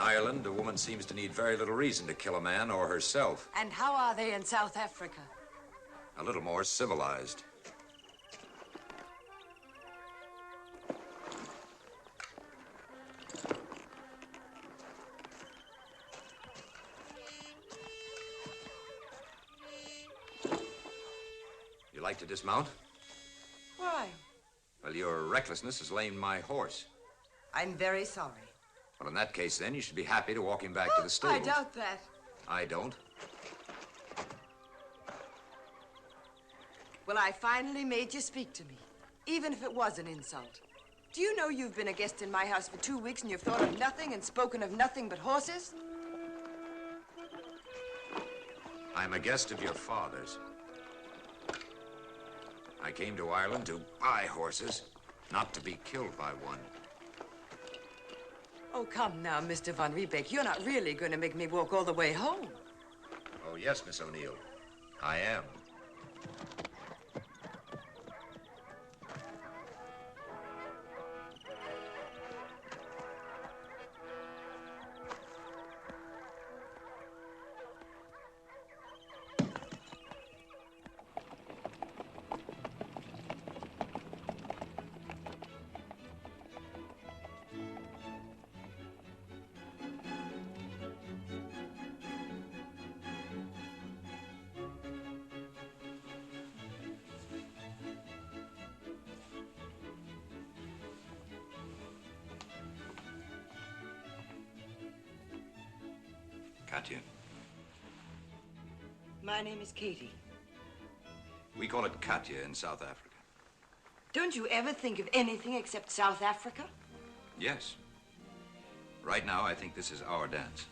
Ireland, a woman seems to need very little reason to kill a man or herself. And how are they in South Africa? A little more civilized. You like to dismount? Why? Well, your recklessness has lamed my horse. I'm very sorry. Well, in that case, then, you should be happy to walk him back to the stable. I doubt that. I don't. Well, I finally made you speak to me, even if it was an insult. Do you know you've been a guest in my house for 2 weeks and you've thought of nothing and spoken of nothing but horses? I'm a guest of your father's. I came to Ireland to buy horses, not to be killed by one. Oh, come now, Mr. Van Riebeck. You're not really going to make me walk all the way home. Oh, yes, Miss O'Neill. I am. Katya. My name is Katie. We call it Katya in South Africa. Don't you ever think of anything except South Africa? Yes. Right now, I think this is our dance.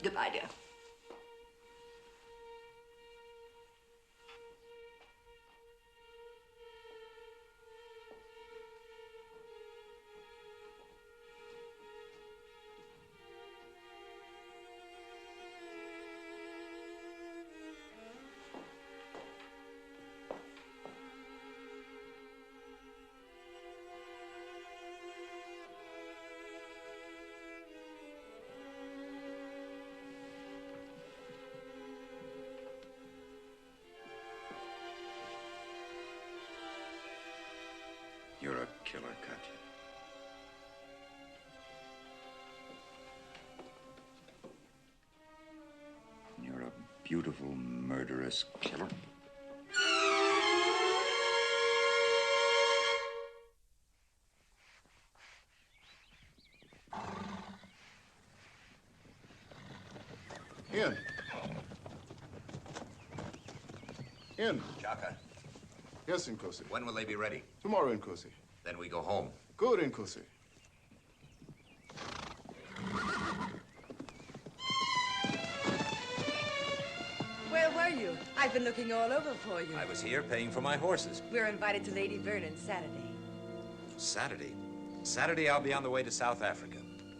Goodbye, dear. You're a killer, Katya. You're a beautiful, murderous killer. In. Chaka, Yes, Nkosi. when will they be ready? Tomorrow, Nkosi. Then we go home. Good, Nkosi. Where were you? I've been looking all over for you. I was here paying for my horses. We're invited to Lady Vernon's Saturday. Saturday? Saturday, I'll be on the way to South Africa.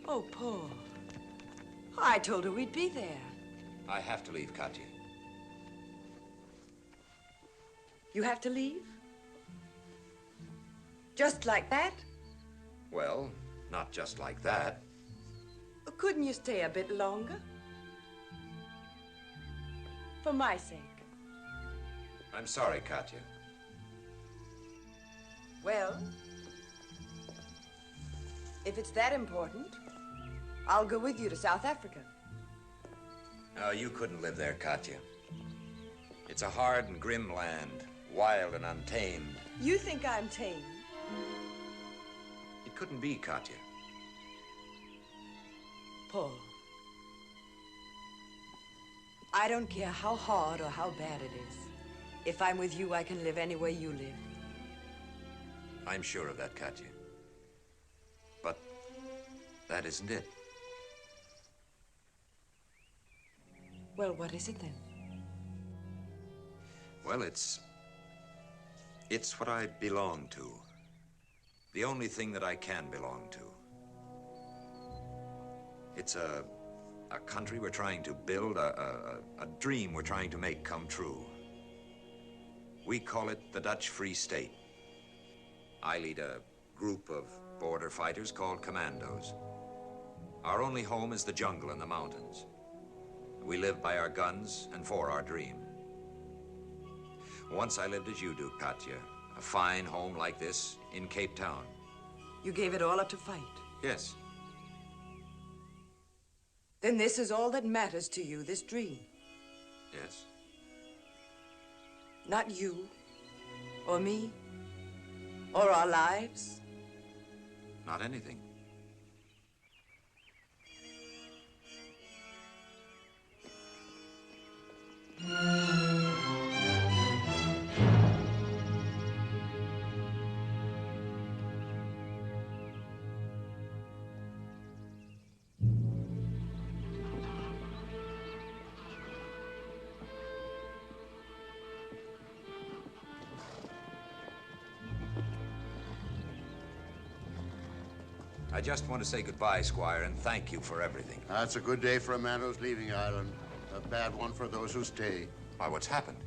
Oh, Paul. I told her we'd be there. I have to leave, Katya. You have to leave? Just like that? Well, not just like that. Couldn't you stay a bit longer? For my sake. I'm sorry, Katya. Well, if it's that important, I'll go with you to South Africa. No, you couldn't live there, Katya. It's a hard and grim land, wild and untamed. You think I'm tame? It couldn't be, Katya. Paul, I don't care how hard or how bad it is. If I'm with you, I can live any way you live. I'm sure of that, Katya. But that isn't it. Well, what is it then? Well, it's what I belong to. The only thing that I can belong to. It's a country we're trying to build, a dream we're trying to make come true. We call it the Dutch Free State. I lead a group of border fighters called commandos. Our only home is the jungle and the mountains. We live by our guns and for our dream. Once I lived as you do, Katya, a fine home like this in Cape Town. You gave it all up to fight? Yes. Then this is all that matters to you, this dream? Yes. Not you, or me, or our lives? Not anything. I just want to say goodbye, Squire, and thank you for everything. That's a good day for a man who's leaving Ireland. A bad one for those who stay. Why, what's happened?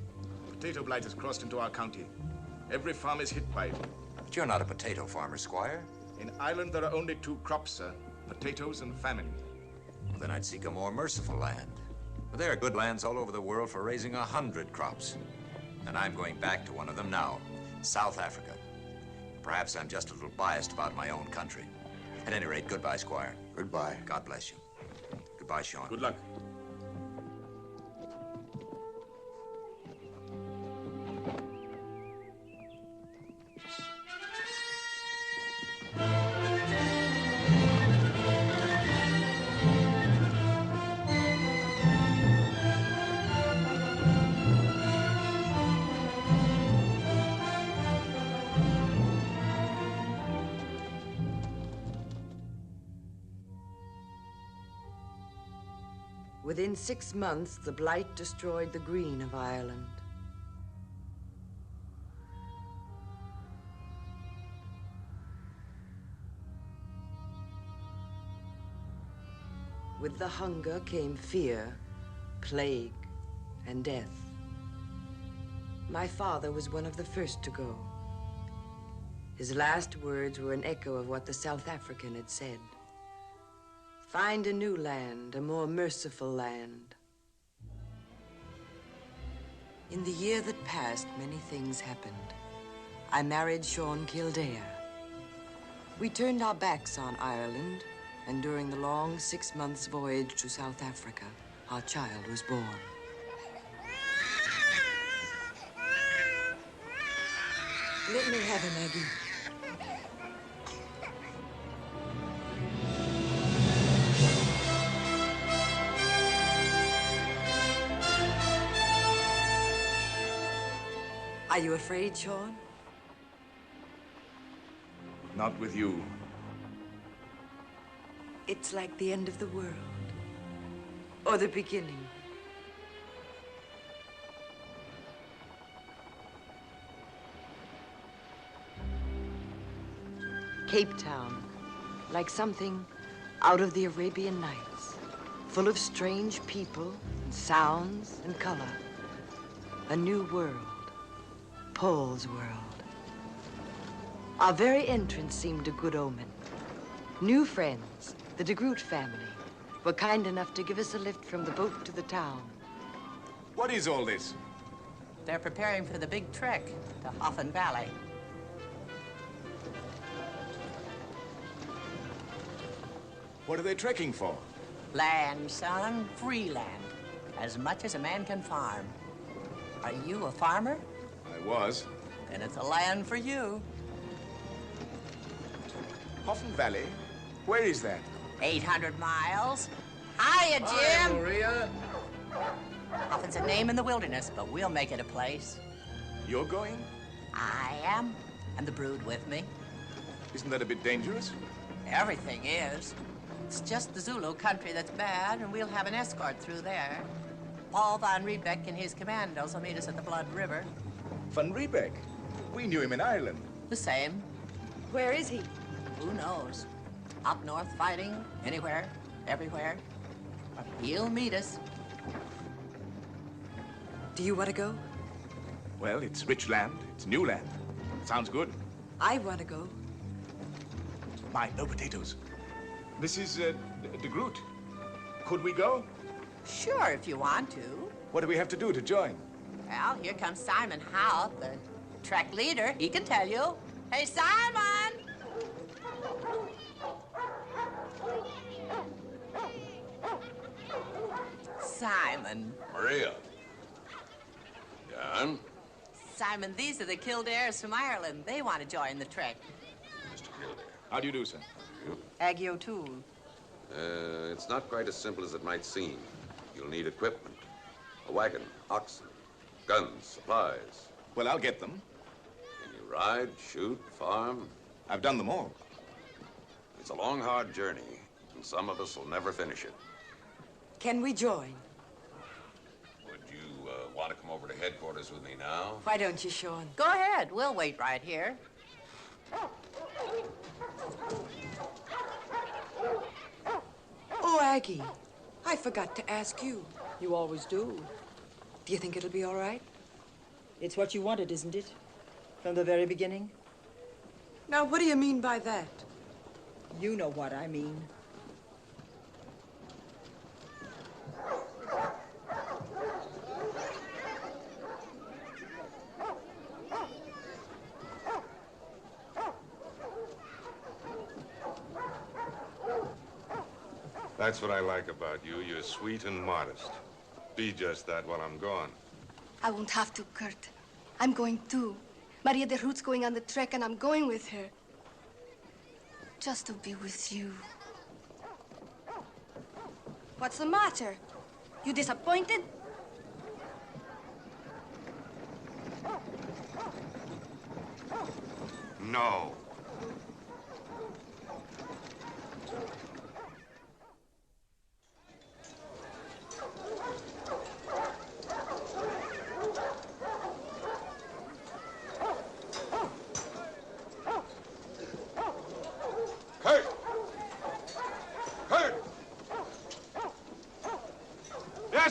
Potato blight has crossed into our county. Every farm is hit by it. But you're not a potato farmer, Squire. In Ireland, there are only two crops, sir. Potatoes and famine. Well, then I'd seek a more merciful land. But there are good lands all over the world for raising 100 crops. And I'm going back to one of them now, South Africa. Perhaps I'm just a little biased about my own country. At any rate, goodbye, Squire. Goodbye. God bless you. Goodbye, Sean. Good luck. Within 6 months, the blight destroyed the green of Ireland. With the hunger came fear, plague, and death. My father was one of the first to go. His last words were an echo of what the South African had said. Find a new land, a more merciful land. In the year that passed, many things happened. I married Sean Kildare. We turned our backs on Ireland, and during the long 6 months voyage to South Africa, our child was born. Let me have him, Aggie. Are you afraid, Sean? Not with you. It's like the end of the world. Or the beginning. Cape Town, like something out of the Arabian Nights, full of strange people and sounds and color. A new world. Paul's world. Our very entrance seemed a good omen. New friends, the de Groot family, were kind enough to give us a lift from the boat to the town. What is all this? They're preparing for the big trek to Hoffen Valley. What are they trekking for? Land, son, free land. As much as a man can farm. Are you a farmer? I was. Then it's a land for you. Hoffen Valley? Where is that? 800 miles. Hiya, Jim. Hi, Maria. Hoffen's a name in the wilderness, but we'll make it a place. You're going? I am. And the brood with me. Isn't that a bit dangerous? Everything is. It's just the Zulu country that's bad, and we'll have an escort through there. Paul Van Riebeck and his commandos will meet us at the Blood River. Van Riebeck? We knew him in Ireland. The same. Where is he? Who knows? Up north fighting, anywhere, everywhere. He'll meet us. Do you want to go? Well, it's rich land. It's new land. Sounds good. I want to go. My, no potatoes. This is the Groot. Could we go? Sure, if you want to. What do we have to do to join? Well, here comes Simon Howe, the Trek leader. He can tell you. Hey, Simon! Simon. Maria. Jan? Simon, these are the Kildares from Ireland. They want to join the Trek. Mr. Kildare. How do you do, sir? Aggie O'Toole. It's not quite as simple as it might seem. You'll need equipment. A wagon, oxen, guns, supplies. Well, I'll get them. Can you ride, shoot, farm? I've done them all. It's a long, hard journey, and some of us will never finish it. Can we join? Would you want to come over to headquarters with me now? Why don't you, Sean? Go ahead. We'll wait right here. Oh, Aggie, I forgot to ask you. You always do. Do you think it'll be all right? It's what you wanted, isn't it? From the very beginning? Now, what do you mean by that? You know what I mean. That's what I like about you. You're sweet and modest. Be just that while I'm gone. I won't have to, Kurt. I'm going too. Maria de Root's going on the trek, and I'm going with her. Just to be with you. What's the matter? You disappointed? No.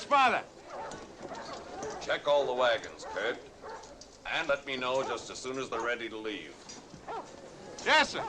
Father. Check all the wagons, Kurt. And let me know just as soon as they're ready to leave. Yes, sir.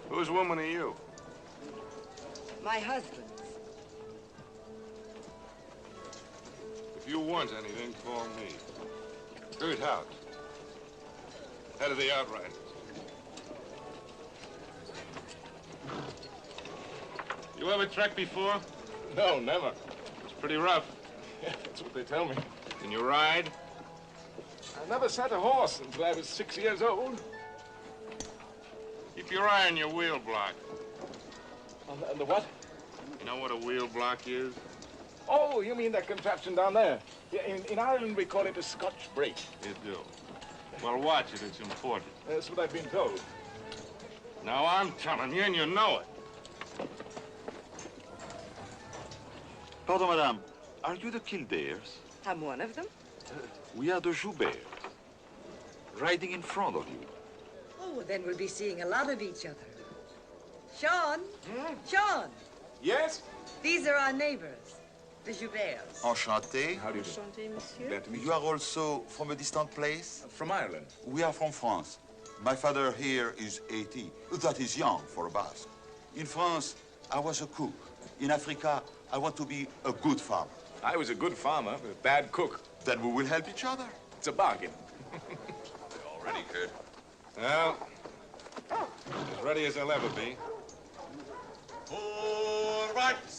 Whose woman are you? My husband's. If you want anything, call me. Kurt Hout, head of the Outriders. You ever trekked before? No, never. It's pretty rough. Yeah, that's what they tell me. Can you ride? I never sat a horse until I was 6 years old. Keep your eye on your wheel block. On the what? You know what a wheel block is? Oh, you mean that contraption down there? Yeah, in Ireland, we call it a Scotch brake. You do. Well, watch it. It's important. That's what I've been told. Now, I'm telling you, and you know it. Pardon, madame. Are you the Kildares? I'm one of them. We are the Jouberts. Riding in front of you. Oh, then we'll be seeing a lot of each other. Sean? Sean! Yes? These are our neighbors, the Jouberts. Enchanté. How do you do? Enchanté, monsieur. Glad to meet You are also from a distant place? From Ireland. We are from France. My father here is 80. That is young for a Basque. In France, I was a cook. In Africa, I want to be a good farmer. I was a good farmer, but a bad cook. Then we will help each other. It's a bargain. All ready, Kurt? Well, as ready as I'll ever be. Oh! Relax.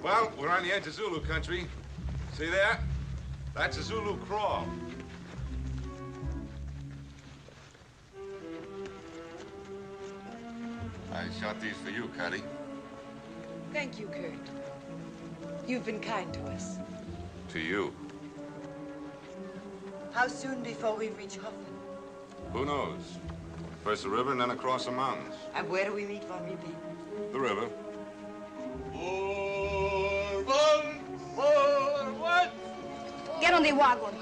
Well, we're on the edge of Zulu country. See there? That's a Zulu crawl. I shot these for you, Cuddy. Thank you, Kurt. You've been kind to us. To you. How soon before we reach Hoffen? Who knows? First the river and then across the mountains. And where do we meet Van Riebeck? The river. Get on the wagon.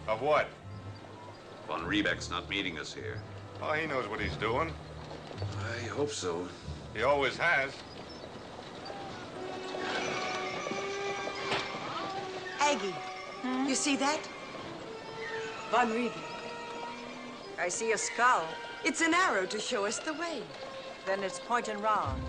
Of what? Van Riebeck's not meeting us here. Oh, he knows what he's doing. I hope so. He always has. Aggie, you see that? Van Riebeck. I see a skull. It's an arrow to show us the way. Then it's pointing wrong.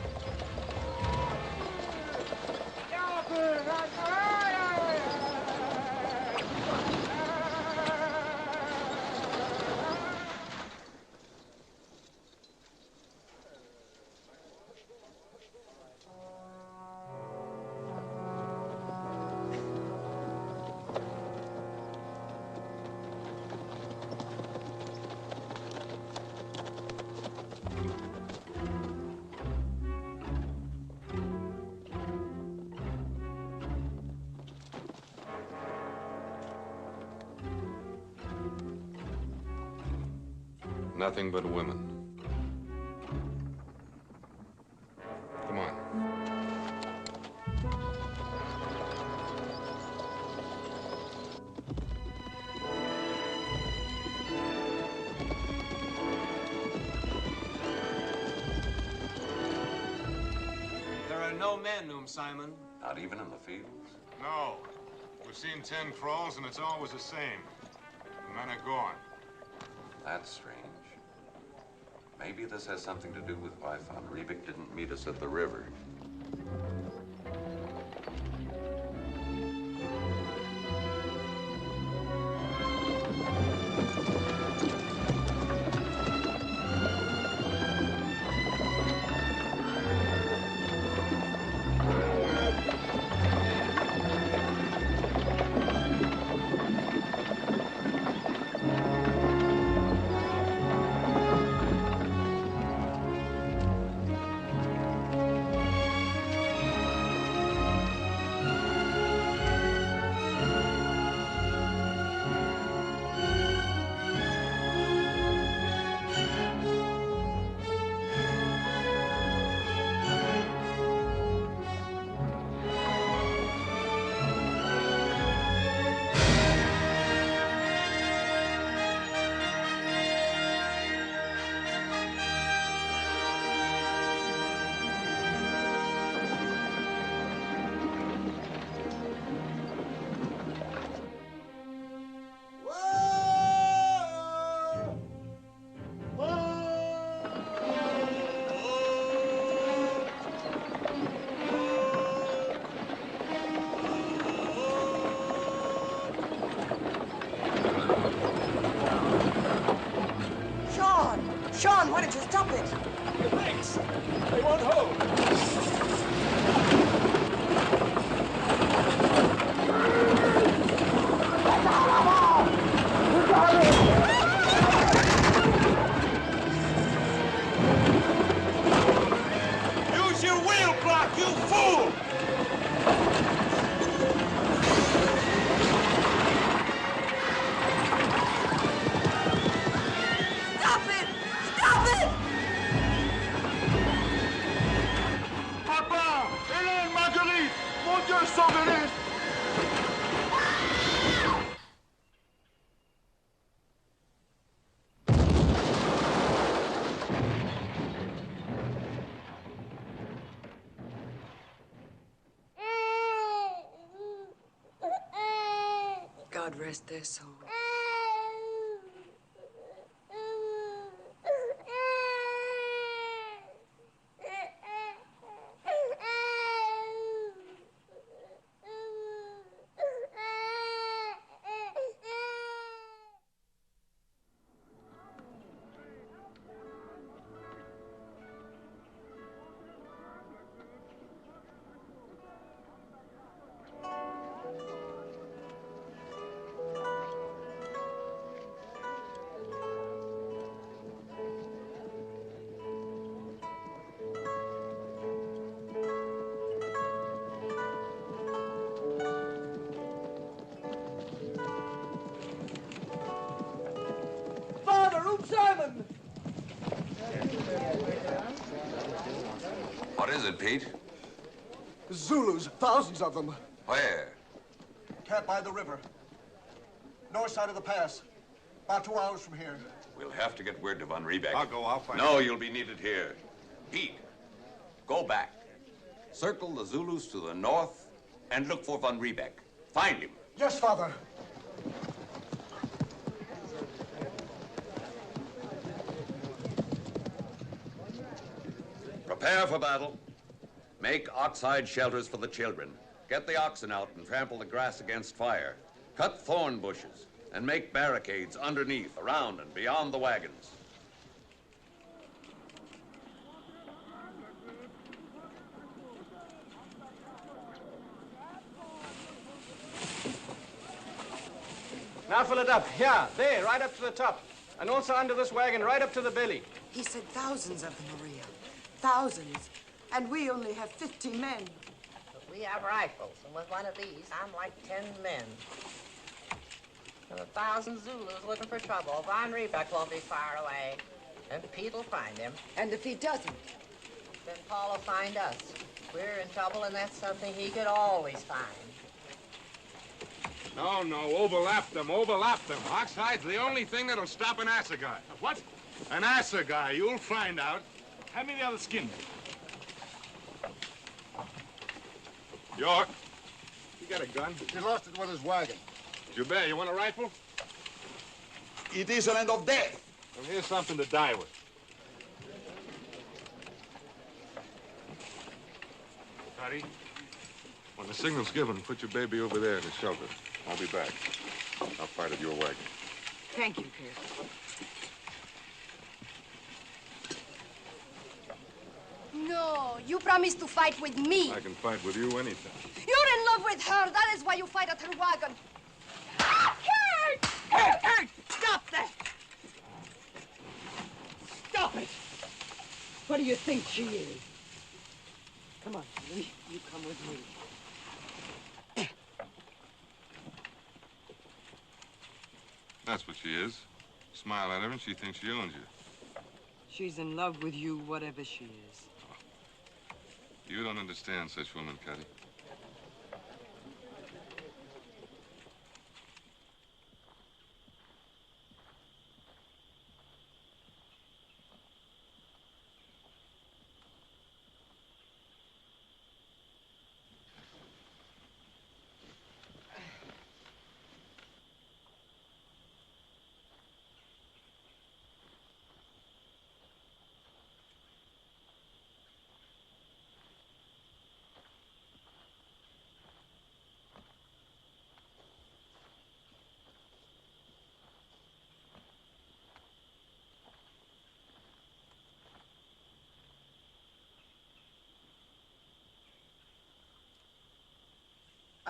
Nothing but women. Come on. There are no men, Simon. Not even in the fields? No. We've seen 10 crawls, and it's always the same. The men are gone. That's strange. Maybe this has something to do with why Van Riebeck didn't meet us at the river. Sean, why don't you stop it? The brakes! They won't hold. Use your wheel block, you fool! Stop it! Stop it! Papa! Hélène, Marguerite! Mon Dieu, sauvez-les! God rest their soul. Simon! What is it, Pete? Zulus, thousands of them. Where? Camped by the river. North side of the pass. About 2 hours from here. We'll have to get word to Van Riebeck. I'll go, I'll find No, him. you'll be needed here. Pete, go back. Circle the Zulus to the north and look for Van Riebeck. Find him. Yes, Father. Prepare for battle. Make oxhide shelters for the children. Get the oxen out and trample the grass against fire. Cut thorn bushes and make barricades underneath, around, and beyond the wagons. Now fill it up. Here, there, right up to the top. And also under this wagon, right up to the belly. He said thousands of them, Maria. Thousands. And we only have 15 men. But we have rifles, and with one of these, I'm like 10 men. And 1,000 Zulus looking for trouble. Van Riebeck won't be far away. And Pete will find him. And if he doesn't? Then Paul will find us. We're in trouble, and that's something he could always find. No, overlap them. Oxide's the only thing that'll stop an assegai. What? An assegai, you'll find out. Hand me the other skin. York, you got a gun? He lost it with his wagon. Joubert, you want a rifle? It is an end of death. Well, here's something to die with. Patty, when the signal's given, put your baby over there in the shelter. I'll be back. I'll fight at your wagon. Thank you, Pierce. No, you promised to fight with me. I can fight with you anytime. You're in love with her. That is why you fight at her wagon. Kurt! Kurt! Stop that! Stop it! What do you think she is? Come on, Julie. You come with me. That's what she is. Smile at her and she thinks she owns you. She's in love with you, whatever she is. You don't understand such women, Cuddy.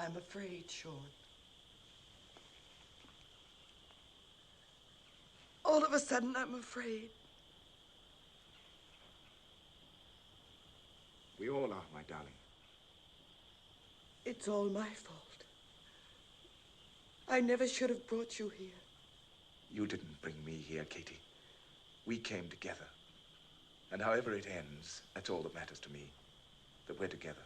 I'm afraid, Sean. All of a sudden, I'm afraid. We all are, my darling. It's all my fault. I never should have brought you here. You didn't bring me here, Katie. We came together. And however it ends, that's all that matters to me. That we're together.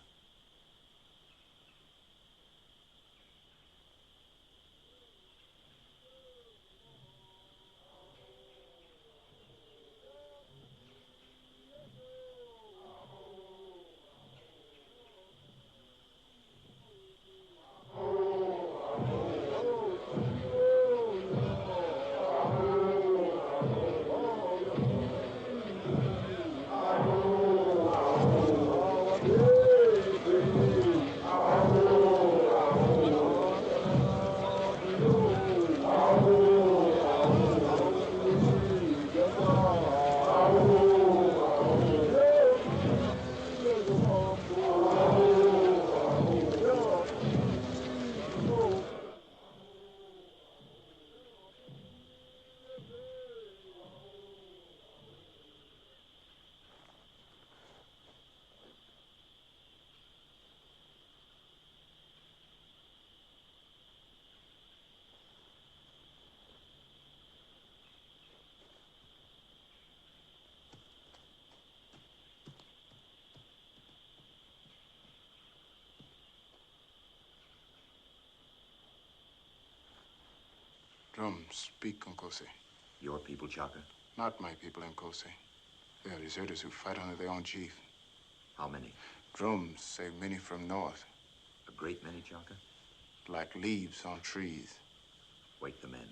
Drum, speak, Nkose. Your people, Chaka? Not my people, Nkose. They are deserters who fight under their own chief. How many? Drums say many from north. A great many, Chaka? Like leaves on trees. Wake the men.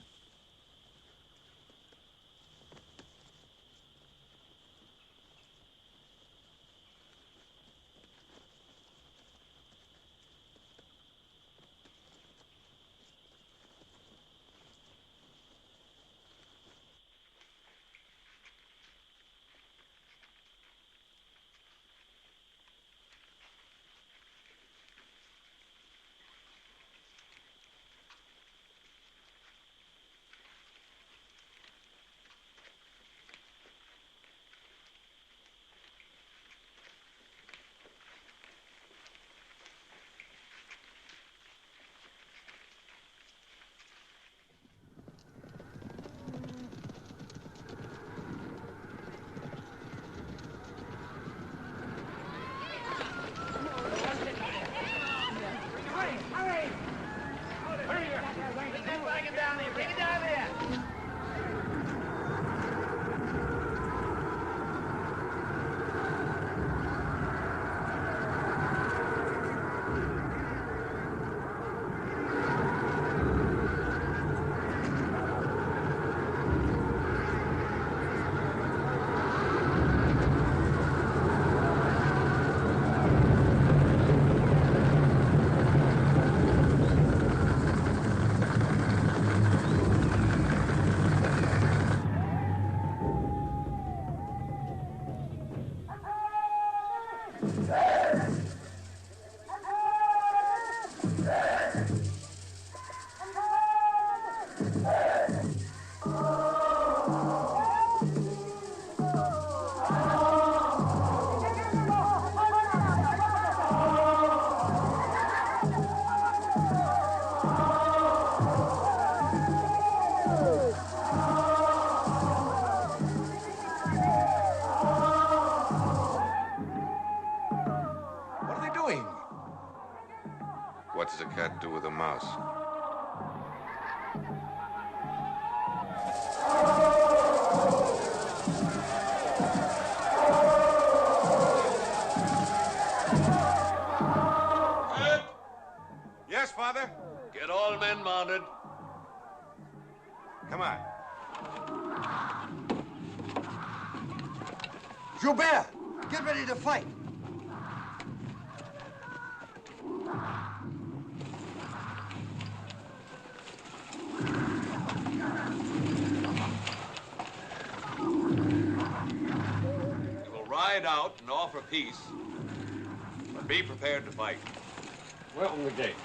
What does a cat do with a mouse? Yes, Father? Get all men mounted. Come on. Joubert, get ready to fight. We will ride out and offer peace, but be prepared to fight. Welcome the gate.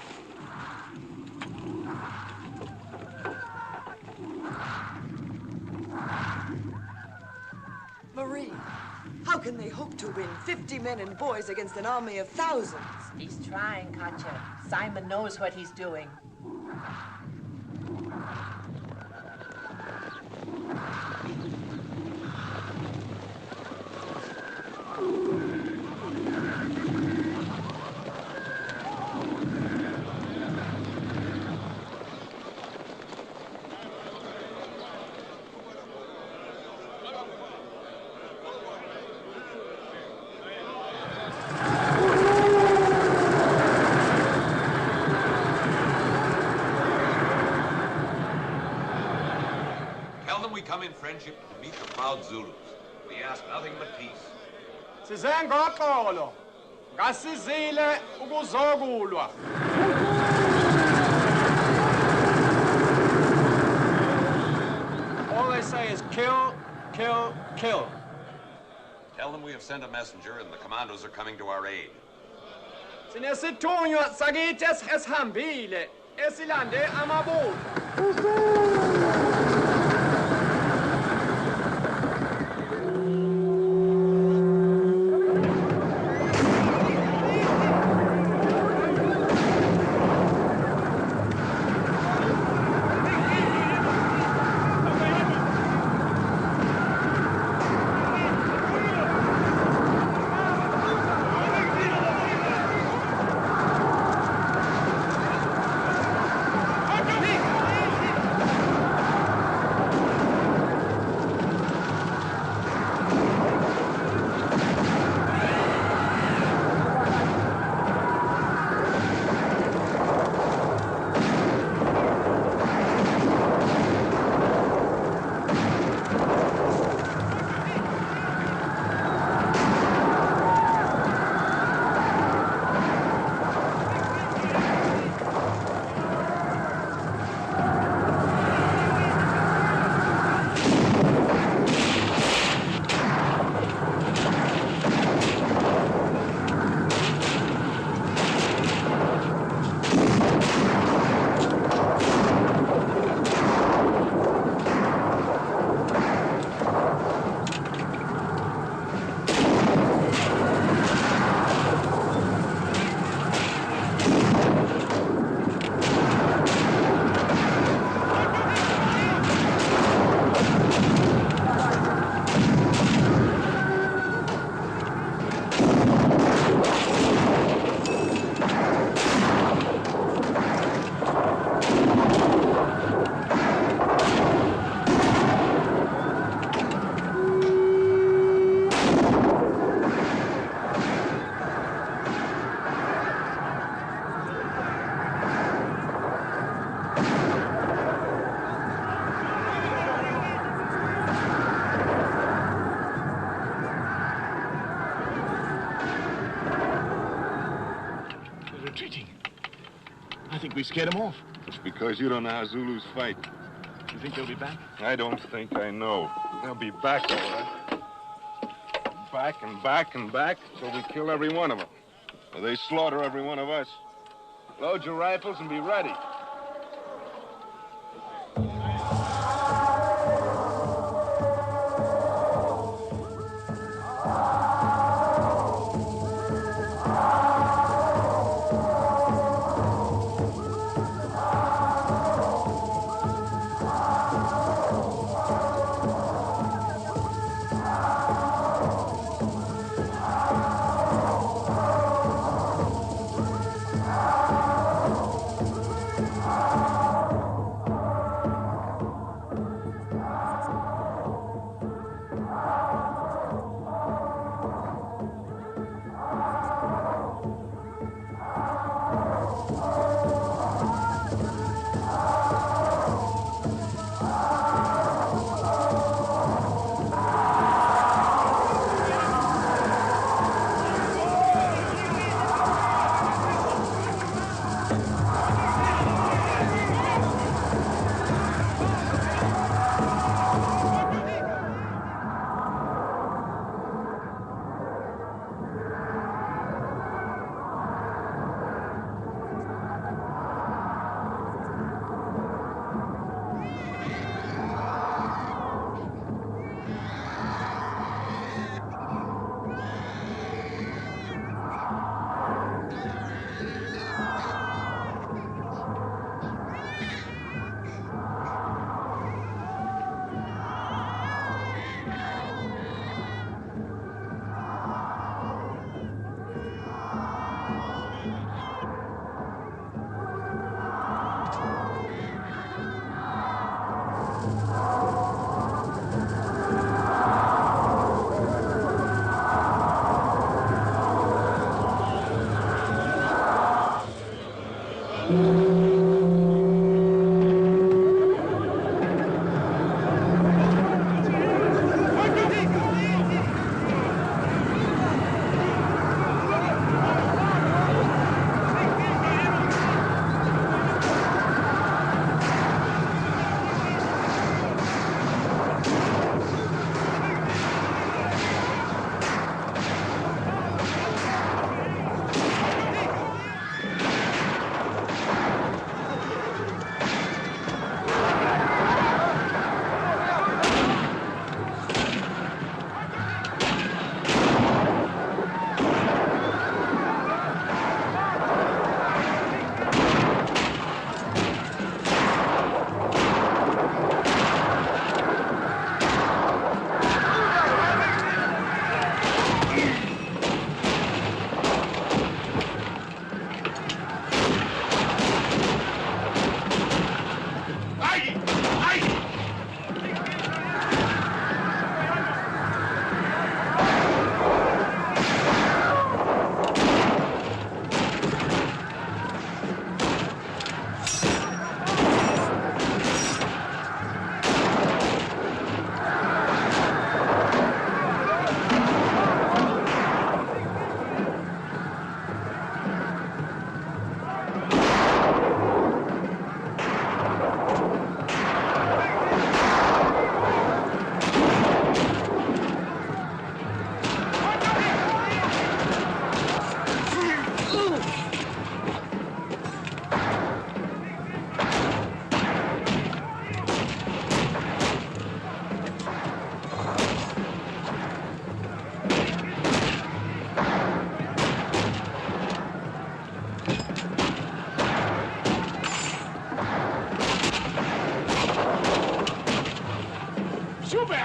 brave. How can they hope to win 50 men and boys against an army of thousands? He's trying, Katya. Simon knows what he's doing. Come in friendship to meet the proud Zulus. We ask nothing but peace. Sizengoxolo, ngasizile ukuzokulwa. All they say is kill, kill, kill. Tell them we have sent a messenger and the commandos are coming to our aid. Sinesithunywa sakithi esihambile esilande amabutho. We scared them off. It's because you don't know how Zulus fight. You think they'll be back? I don't think I know. They'll be back, all right. Back and back and back until we kill every one of them. Or they slaughter every one of us. Load your rifles and be ready.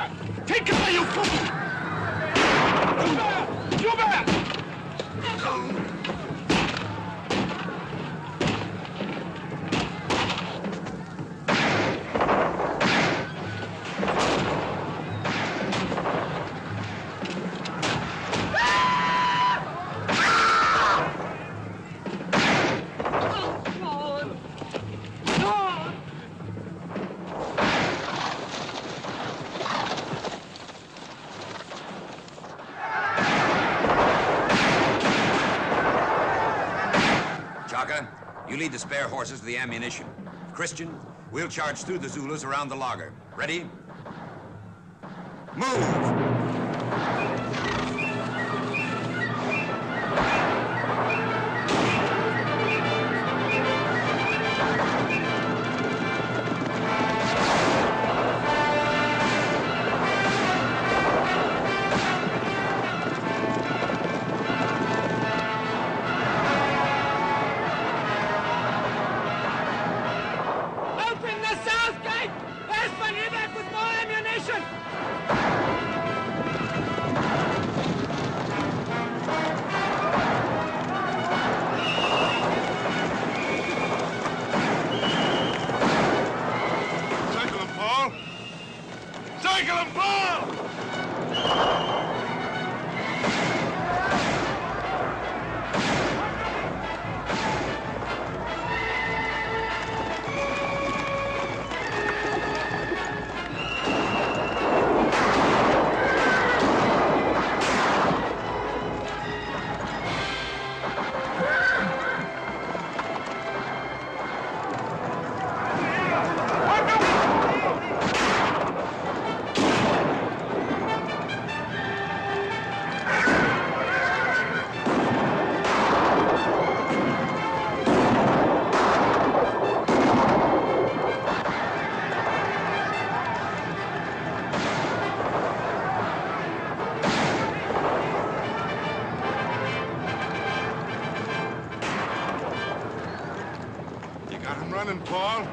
Joubert! Take cover, you fool! Joubert! Joubert! You lead the spare horses to the ammunition. Christian, we'll charge through the Zulus around the laager. Ready? Move! Running, Paul.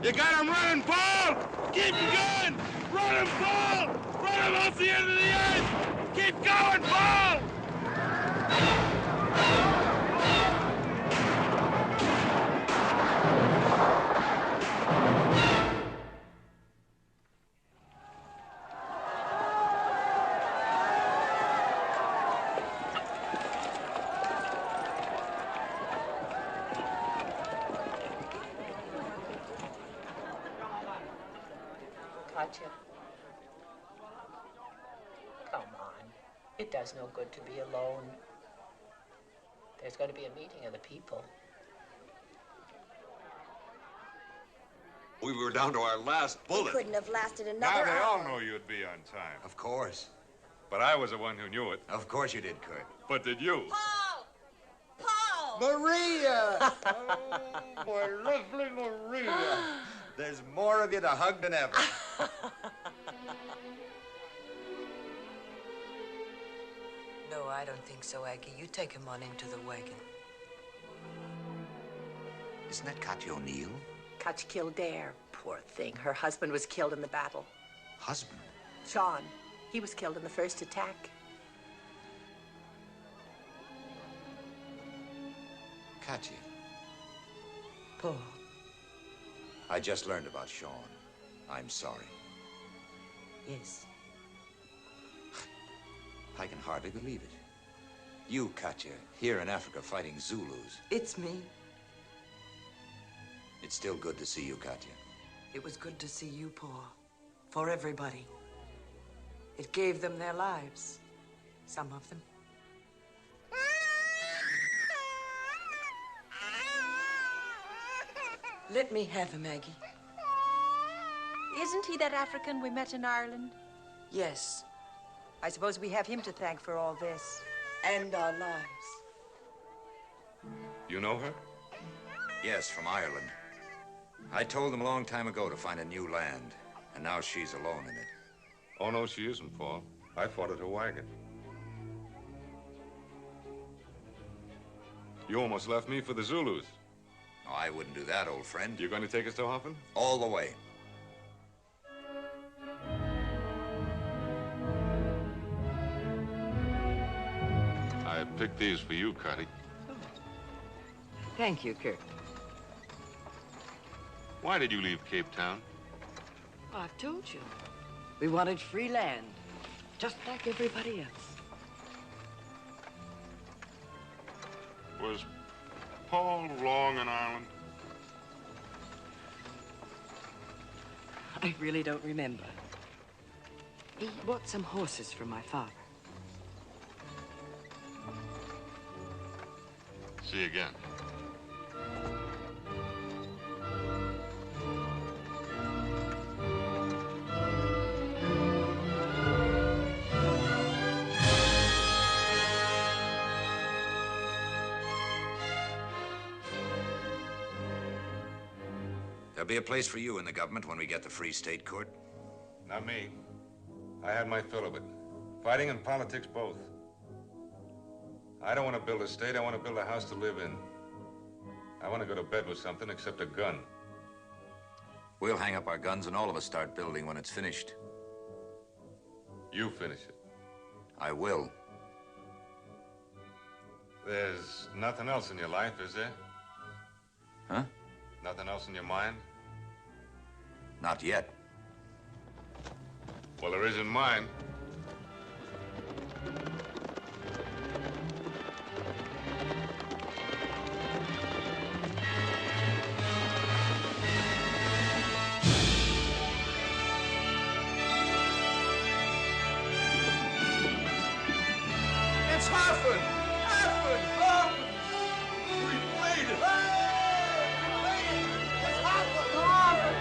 You got him running, Paul! Keep going! Run him, Paul! Run him off the end of the earth! Keep going, Paul! Come on. It does no good to be alone. There's going to be a meeting of the people. We were down to our last bullet. Couldn't have lasted another Now they all hour. know you'd be on time. Of course. But I was the one who knew it. Of course you did, Kurt. But did you? Paul! Paul! Maria! Oh, my lovely Maria. There's more of you to hug than ever. No, I don't think so, Aggie. You take him on into the wagon. Isn't that Katya O'Neill? Katya Kildare, poor thing. Her husband was killed in the battle. Husband? Sean. He was killed in the first attack. Katya. Paul. I just learned about Sean. I'm sorry. Yes. I can hardly believe it. You, Katya, here in Africa fighting Zulus. It's me. It's still good to see you, Katya. It was good to see you, Paul. For everybody. It gave them their lives. Some of them. Let me have him, Aggie. Isn't he that African we met in Ireland? Yes. I suppose we have him to thank for all this. And our lives. You know her? Yes, from Ireland. I told them a long time ago to find a new land, and now she's alone in it. Oh, no, she isn't, Paul. I fought at her wagon. You almost left me for the Zulus. No, I wouldn't do that, old friend. You're going to take us to Hoffen? All the way. picked these for you, Cotty. Thank you, Kurt. Why did you leave Cape Town? I've told you. We wanted free land, just like everybody else. Was Paul long in Ireland? I really don't remember. He bought some horses from my father. See you again. There'll be a place for you in the government when we get the Free State, Court. Not me. I had my fill of it. Fighting and politics both. I don't want to build a state. I want to build a house to live in. I want to go to bed with something except a gun. We'll hang up our guns and all of us start building when it's finished. You finish it. I will. There's nothing else in your life, is there? Huh? Nothing else in your mind? Not yet. Well, there is in mine. It's Harford! Harford! Harford! We made it! We made it! It's Harford! Harford!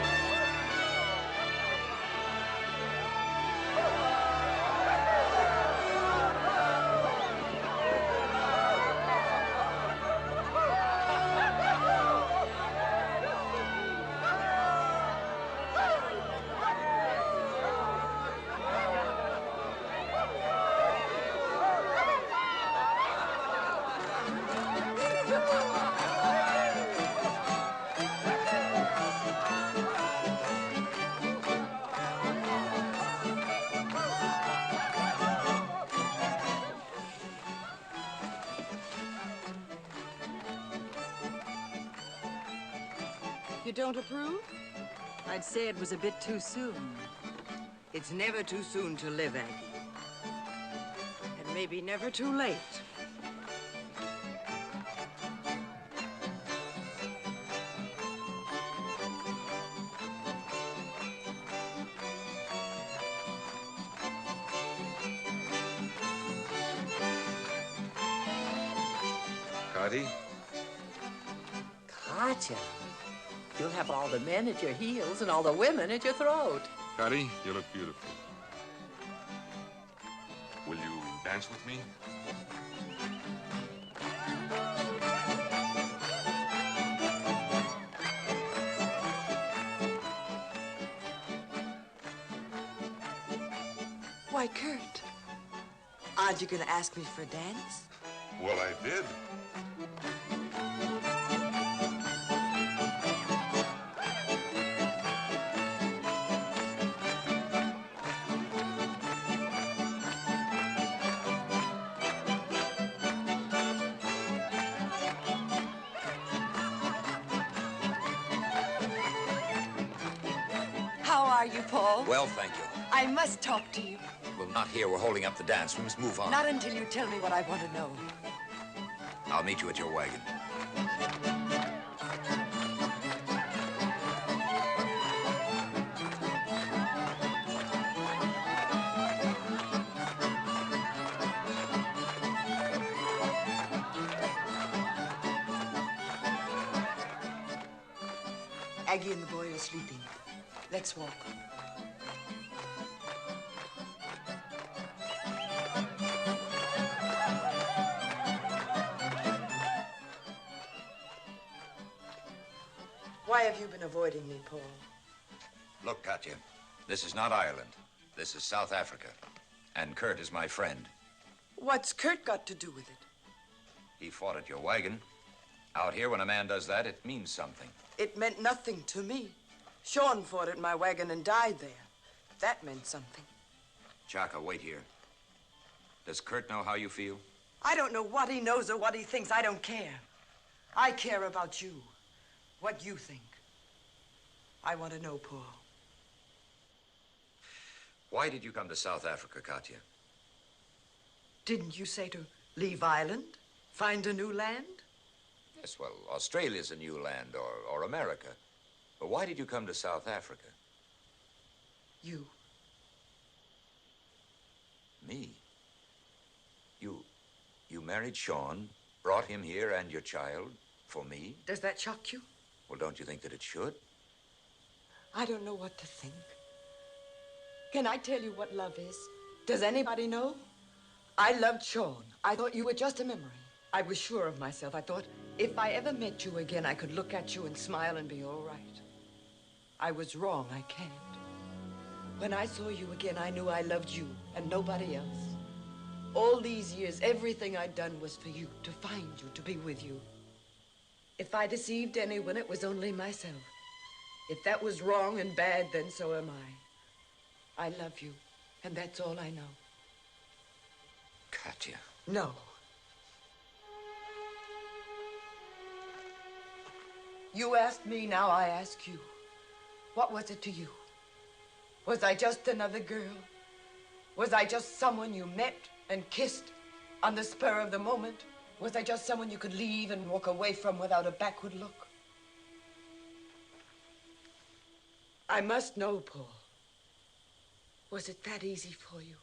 You don't approve? I'd say it was a bit too soon. It's never too soon to live, Aggie. And maybe never too late. Cotty? Katya, you'll have all the men at your heels and all the women at your throat. Cotty, you look beautiful. Will you dance with me? Why, Kurt, aren't you going to ask me for a dance? Well, I did. How are you, Paul? Well, thank you. I must talk to you. Well, not here. We're holding up the dance. We must move on. Not until you tell me what I want to know. I'll meet you at your wagon. Aggie and the boy are sleeping. Let's walk. Why have you been avoiding me, Paul? Look, Katya, this is not Ireland. This is South Africa. And Kurt is my friend. What's Kurt got to do with it? He fought at your wagon. Out here, when a man does that, it means something. It meant nothing to me. Sean fought at my wagon and died there. That meant something. Chaka, wait here. Does Kurt know how you feel? I don't know what he knows or what he thinks. I don't care. I care about you. What you think. I want to know, Paul. Why did you come to South Africa, Katya? Didn't you say to leave Ireland? Find a new land? Yes, well, Australia's a new land, or America. But why did you come to South Africa? You. Me? You married Sean, brought him here and your child for me? Does that shock you? Well, don't you think that it should? I don't know what to think. Can I tell you what love is? Does anybody know? I loved Sean. I thought you were just a memory. I was sure of myself. I thought if I ever met you again, I could look at you and smile and be all right. I was wrong. I can't. When I saw you again, I knew I loved you and nobody else. All these years, everything I'd done was for you, to find you, to be with you. If I deceived anyone, it was only myself. If that was wrong and bad, then so am I. I love you, and that's all I know. Katya. No. You asked me, now I ask you. What was it to you? Was I just another girl? Was I just someone you met and kissed on the spur of the moment? Was I just someone you could leave and walk away from without a backward look? I must know, Paul. Was it that easy for you?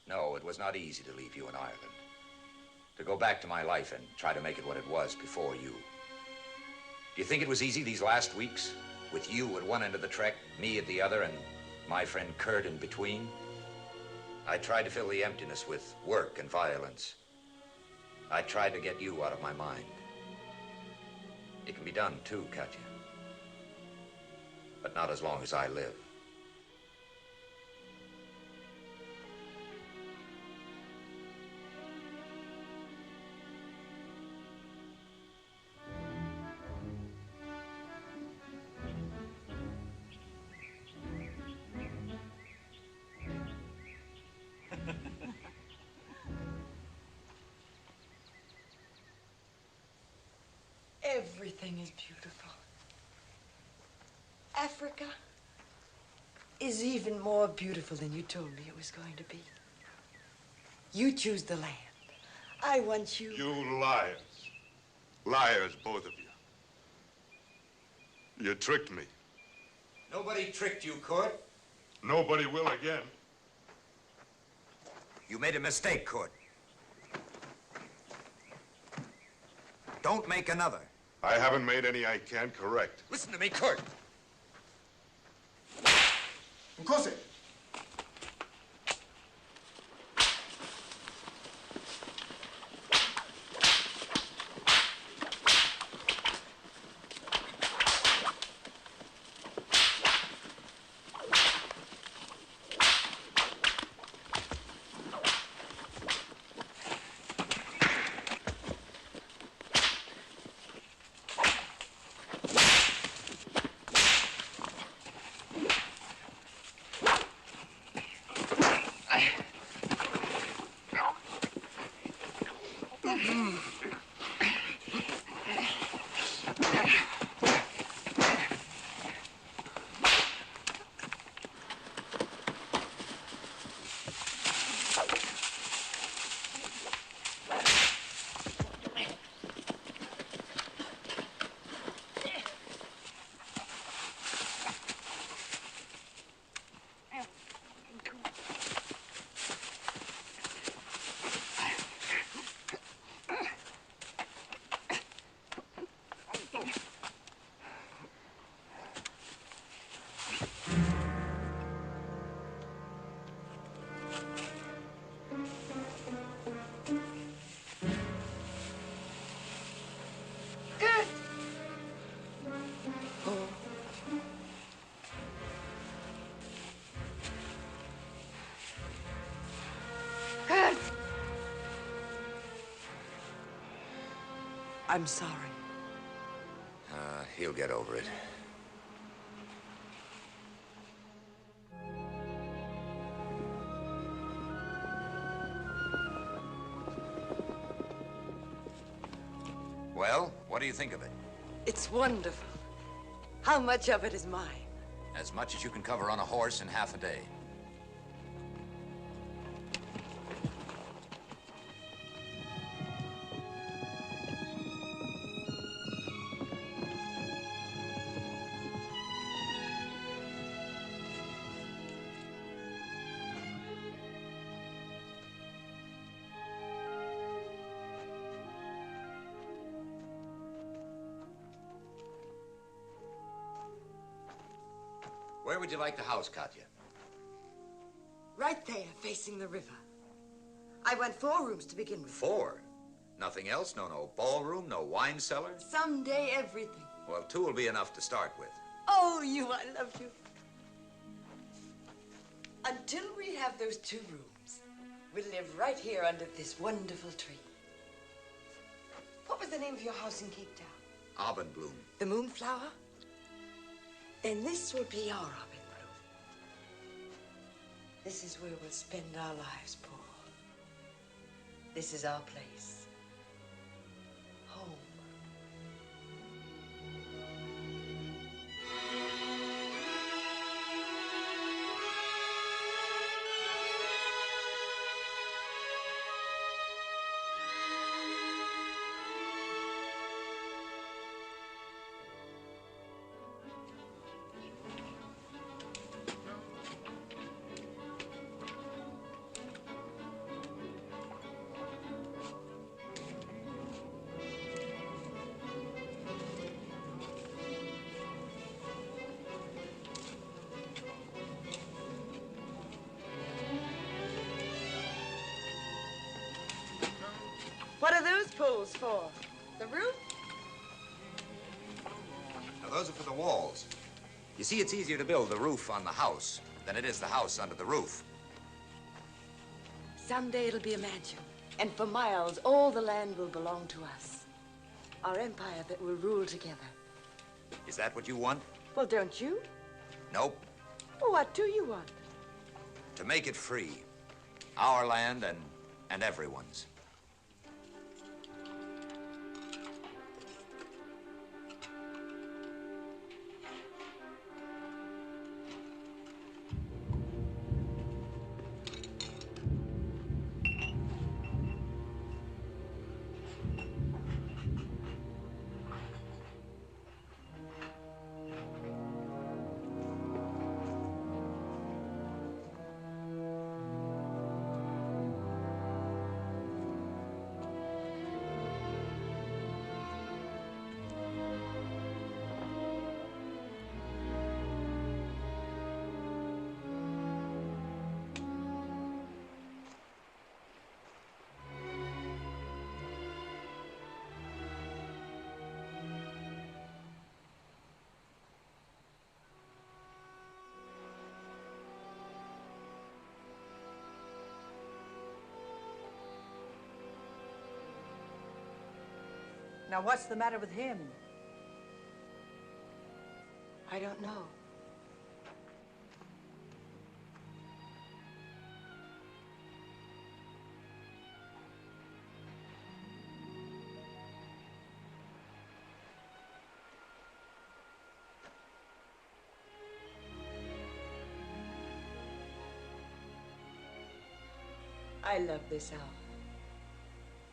No, it was not easy to leave you in Ireland. To go back to my life and try to make it what it was before you. Do you think it was easy these last weeks? With you at one end of the trek, me at the other, and my friend Kurt in between? I tried to fill the emptiness with work and violence. I tried to get you out of my mind. It can be done too, Katya. But not as long as I live. Everything is beautiful. Africa is even more beautiful than you told me it was going to be. You choose the land. I want you... You liars. Liars, both of you. You tricked me. Nobody tricked you, Kurt. Nobody will again. You made a mistake, Kurt. Don't make another. I haven't made any I can't correct. Listen to me, Kurt. Nkosi. I'm sorry. He'll get over it. do you think of it? It's wonderful. How much of it is mine? As much as you can cover on a horse in half a day. Where would you like the house, Katya? Right there, facing the river. I want 4 rooms to begin with. 4? Nothing else? No ballroom, no wine cellar? Someday, everything. Well, 2 will be enough to start with. Oh, I love you. Until we have those 2 rooms, we'll live right here under this wonderful tree. What was the name of your house in Cape Town? Abendbloom. The Moonflower? Then this will be our Abendbloom. This is where we'll spend our lives, Paul. This is our place. Home. What are those poles for? The roof? Now, those are for the walls. You see, it's easier to build the roof on the house than it is the house under the roof. Someday it'll be a mansion. And for miles, all the land will belong to us. Our empire that will rule together. Is that what you want? Well, don't you? Nope. Well, what do you want? To make it free. Our land and everyone's. Now, what's the matter with him? I don't know. I love this hour.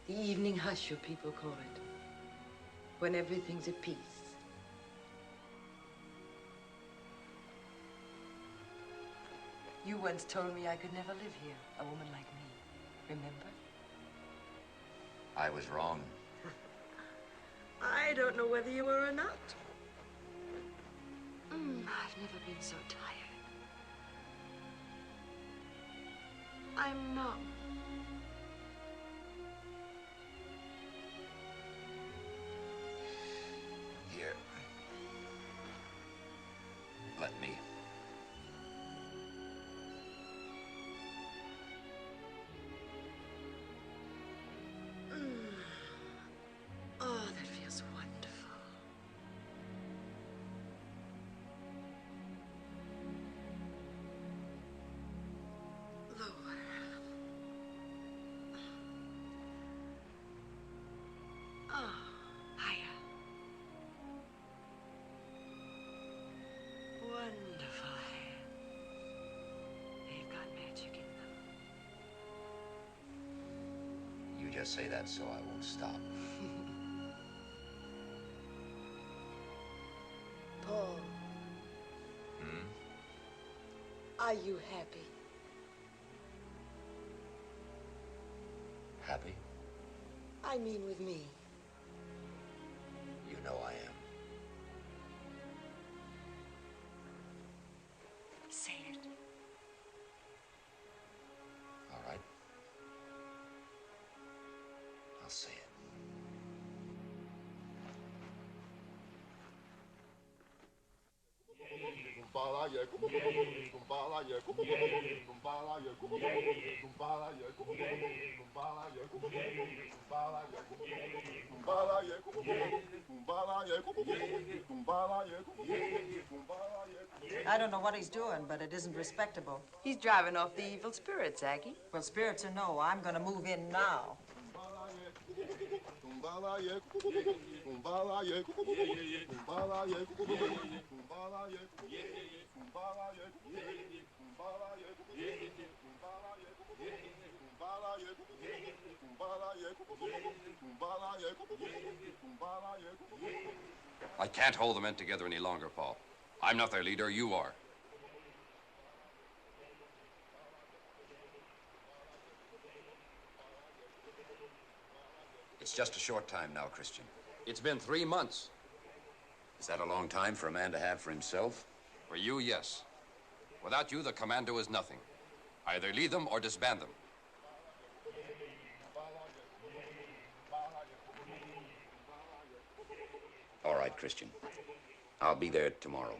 The evening hush, your people call it. When everything's at peace. You once told me I could never live here, a woman like me. Remember? I was wrong. I don't know whether you were or not. I've never been so tired. I'm numb. Here. Let me. Oh, that feels wonderful. Lower. just say that so I won't stop. Paul. Are you happy? Happy? I mean with me. You know I am. Say it. All right. I'll say it. I don't know what he's doing, but it isn't respectable. He's driving off the evil spirits, Aggie. Well, spirits or no, I'm gonna move in now. I can't hold the men together any longer, Paul. I'm not their leader, you are. It's just a short time now, Christian. It's been 3 months. Is that a long time for a man to have for himself? For you, yes. Without you, the commando is nothing. Either lead them or disband them. All right, Christian. I'll be there tomorrow.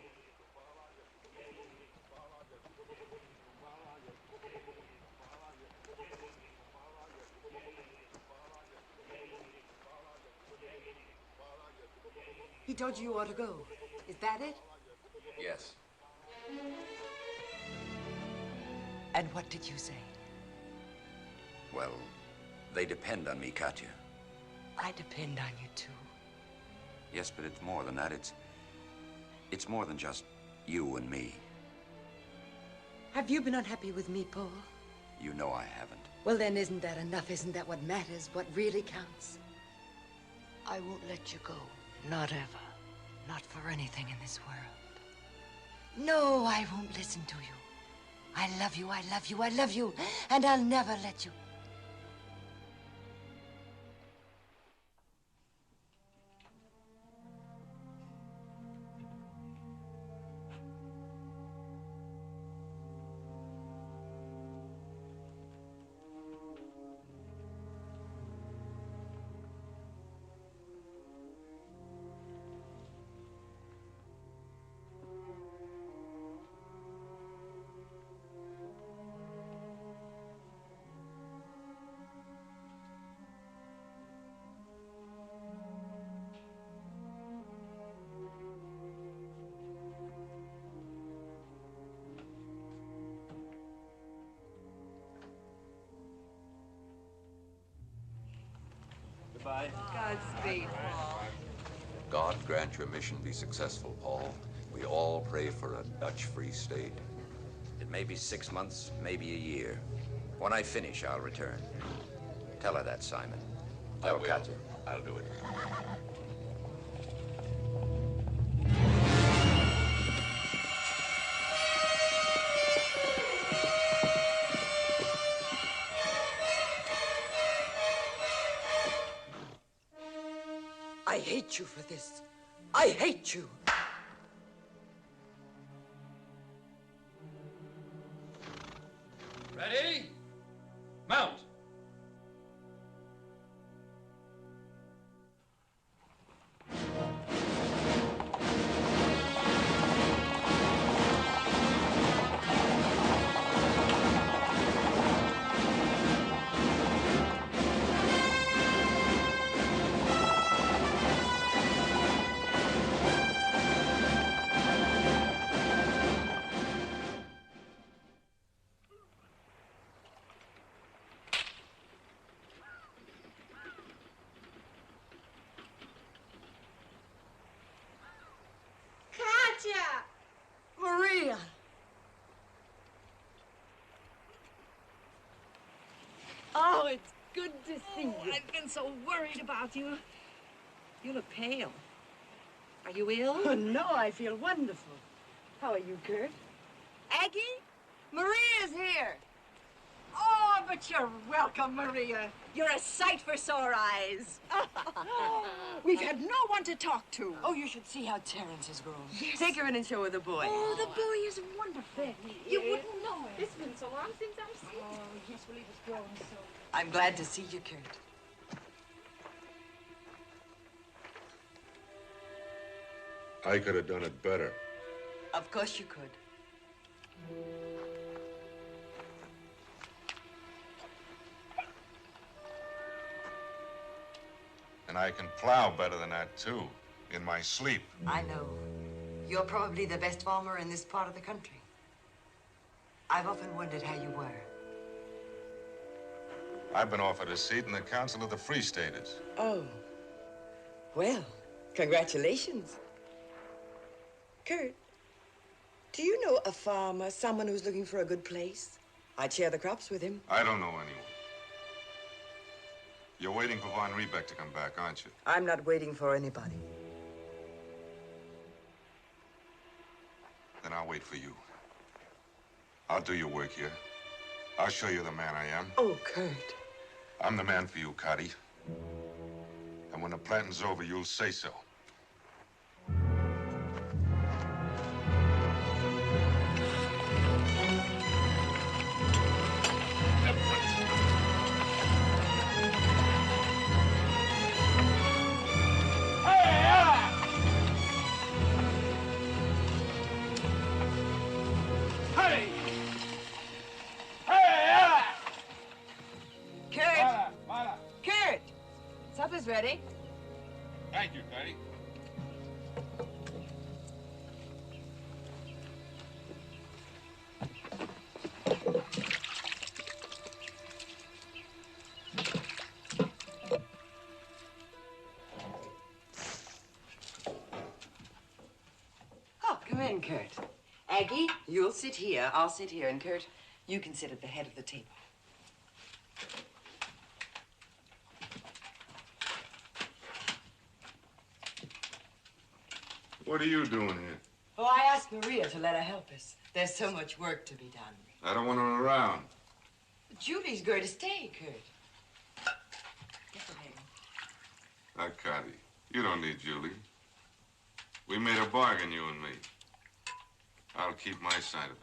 He told you ought to go. Is that it? Yes. And what did you say? Well, they depend on me, Katya. I depend on you, too. Yes, but it's more than that. It's more than just you and me. Have you been unhappy with me, Paul? You know I haven't. Well, then isn't that enough? Isn't that what matters? What really counts? I won't let you go. Not ever. Not for anything in this world. No, I won't listen to you. I love you, I love you, I love you, and I'll never let you. Goodbye. Godspeed, Paul. God grant your mission be successful, Paul. We all pray for a Dutch-free state. It may be 6 months, maybe a year. When I finish, I'll return. Tell her that, Simon. I will. Katya. I'll do it. I hate you for this. I hate you. Ready? Mount! Maria! Oh, it's Good to see you. I've been so worried about you. You look pale. Are you ill? Oh, no, I feel wonderful. How are you, Kurt? Aggie? Maria's here. Oh, but you're welcome, Maria. You're a sight for sore eyes. We've had no one to talk to. Oh, you should see how Terence has grown. Yes. Take her in and show her the boy. Oh, the boy is wonderful. You wouldn't know it. It's been so long since I've seen Oh, yes, well, he was growing so. I'm glad to see you, Kurt. I could have done it better. Of course you could. And I can plow better than that, too, in my sleep. I know. You're probably the best farmer in this part of the country. I've often wondered how you were. I've been offered a seat in the Council of the Free Staters. Oh. Well, congratulations. Kurt, do you know a farmer, someone who's looking for a good place? I'd share the crops with him. I don't know anyone. You're waiting for Van Riebeck to come back, aren't you? I'm not waiting for anybody. Then I'll wait for you. I'll do your work here. I'll show you the man I am. Oh, Kurt. I'm the man for you, Cotty. And when the planting's over, you'll say so. Supper's ready. Thank you, Cotty. Oh, come in, Kurt. Aggie, you'll sit here. I'll sit here. And Kurt, you can sit at the head of the table. What are you doing here? Oh, I asked Maria to let her help us. There's so much work to be done. I don't want her around. Julie's going to stay, Kurt. Get the bag. Cotty, you don't need Julie. We made a bargain, you and me. I'll keep my side of it.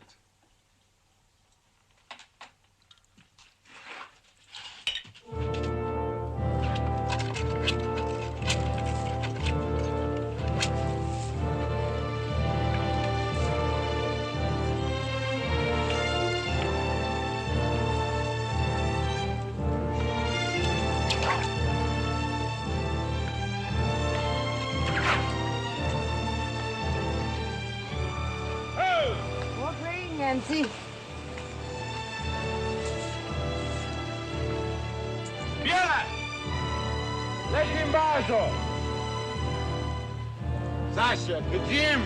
Nancy. Via! Leggi in vaso! Sasha, che Jim!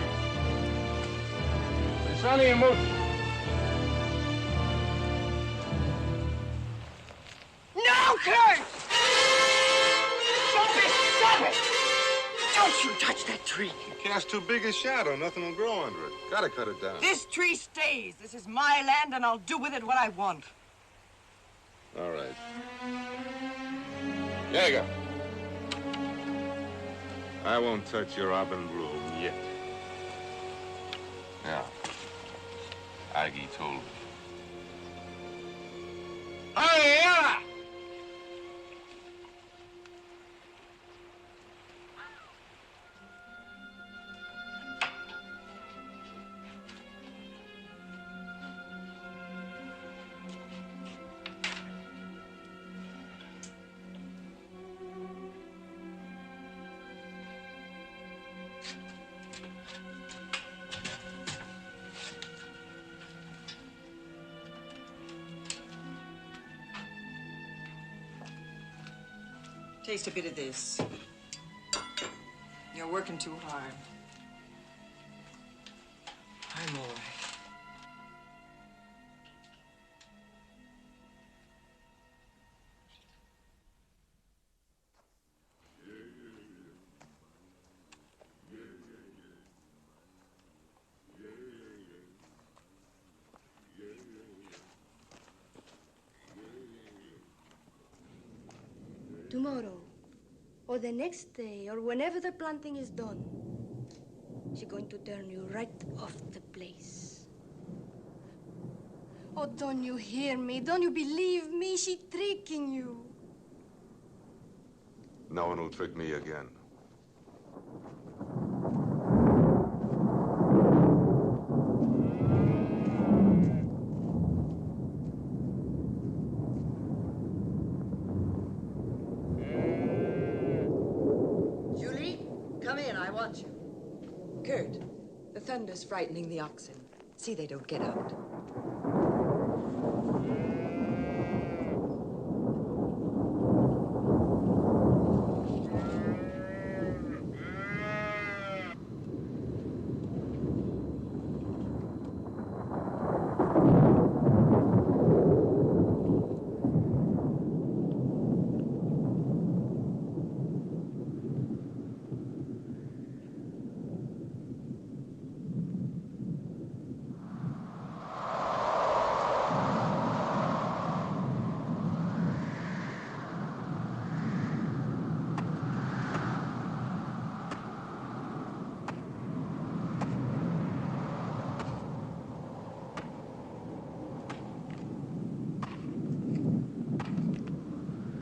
Pensani e Mucci. No, Kurt! Stop it! Stop it! Don't you touch that tree. You cast too big a shadow. Nothing will grow under it. Gotta cut it down. This tree stays. This is my land, and I'll do with it what I want. All right. Jäger. I won't touch your Abendblumen yet. Yeah. Aggie told me. Hey, yeah! Taste a bit of this. You're working too hard. I'm all right. Tomorrow, or the next day, or whenever the planting is done, she's going to turn you right off the place. Oh, don't you hear me? Don't you believe me? She's tricking you. No one will trick me again. Julie, come in. I want you. Kurt, the thunder's frightening the oxen. See they don't get out.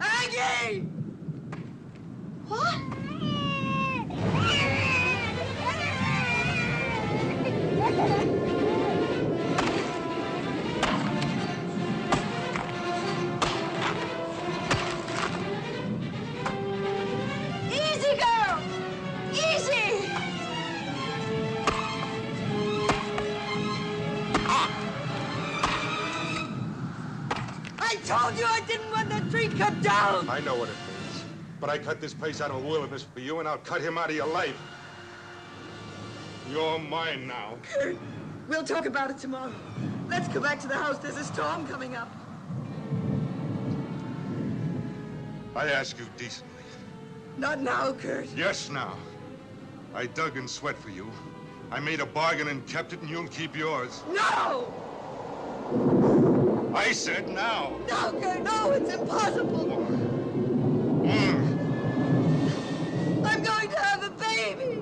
Aggie! What? Easy, girl! Easy! I told you I didn't want that tree cut down! I know what it means. But I cut this place out of the wilderness for you, and I'll cut him out of your life. You're mine now. Kurt, we'll talk about it tomorrow. Let's go back to the house. There's a storm coming up. I ask you decently. Not now, Kurt. Yes, now. I dug and sweat for you. I made a bargain and kept it, and you'll keep yours. No! I said now. No, Kurt, no, it's impossible. I'm going to have a baby.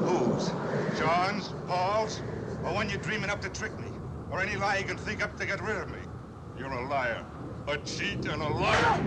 Whose? John's? Paul's? Or one you're dreaming up to trick me? Or any lie you can think up to get rid of me? You're a liar. A cheat and a liar.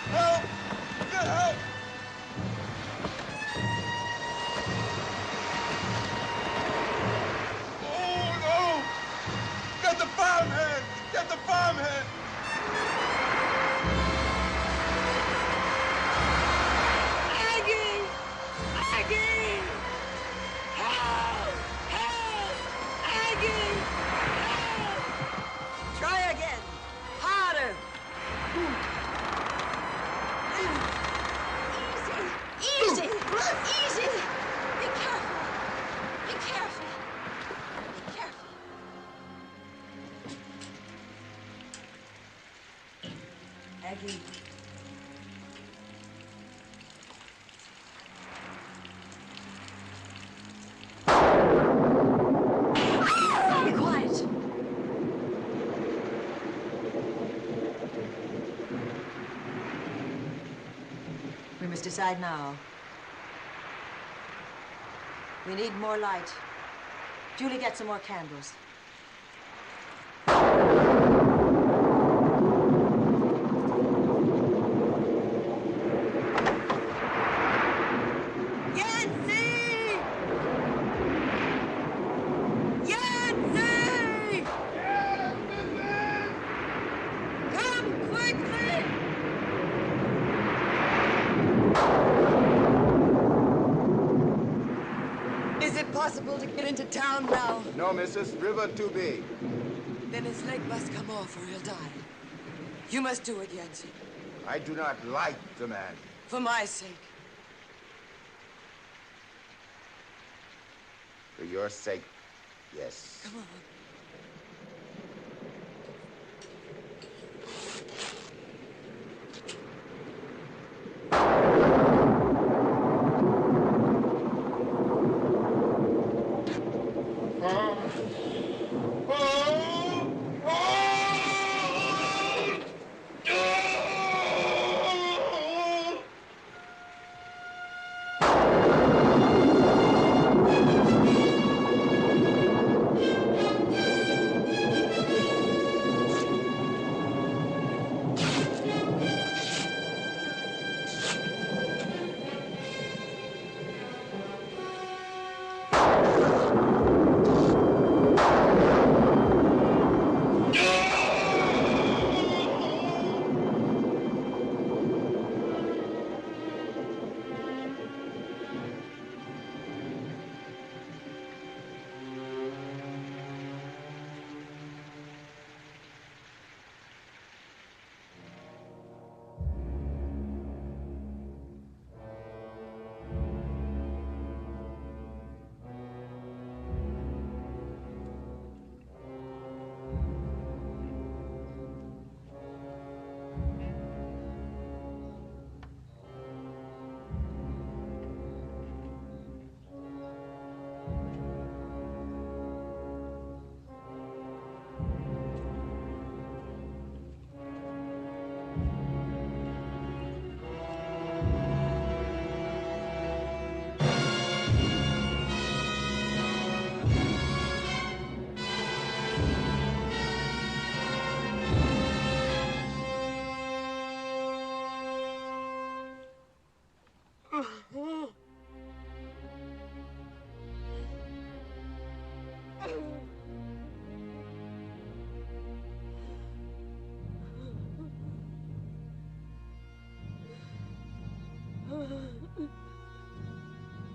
Help! Get help! Oh, no! Get the farmhand! Get the farmhand! Aggie! Aggie! Help! Help! Aggie! Help! Try again. Harder. Easy! Easy! Be careful! Be careful! Be careful! Aggie. Be quiet! We must decide now. We need more light. Julie, get some more candles. Yancy! possible to get into town now? No, missus. River too big. Then his leg must come off or he'll die. You must do it, Yancey. I do not like the man. For my sake. For your sake, yes. Come on.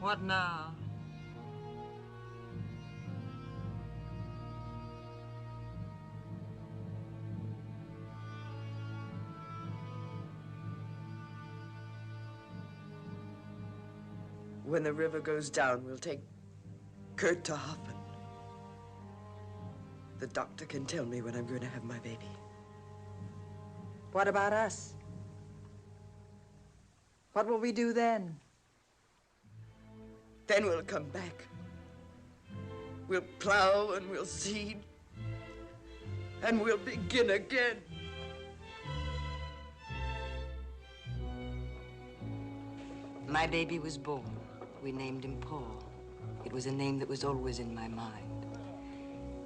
What now? When the river goes down, we'll take Kurt to Hoffen. The doctor can tell me when I'm going to have my baby. What about us? What will we do then? Then we'll come back. We'll plow and we'll seed. And we'll begin again. My baby was born. We named him Paul. It was a name that was always in my mind.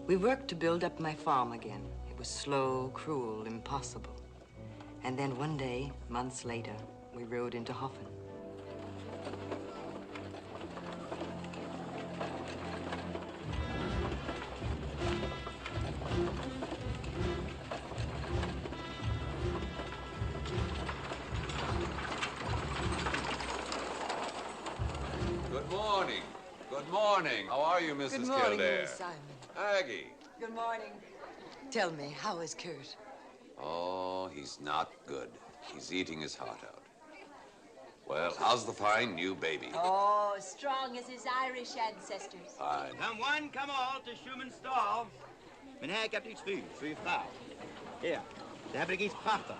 We worked to build up my farm again. It was slow, cruel, impossible. And then one day, months later, we rode into Hoffen. Good morning. Good morning. How are you, Mrs. Good morning, Kildare? Miss Simon. Aggie. Good morning. Tell me, how is Kurt? Oh, he's not good. He's eating his heart out. Well, how's the fine new baby? Oh, strong as his Irish ancestors. Fine. Come one, come all to Schumann's stall. Meneer, ik heb iets voor u, voor uw vrouw. Hier, daar heb ik iets prachtig.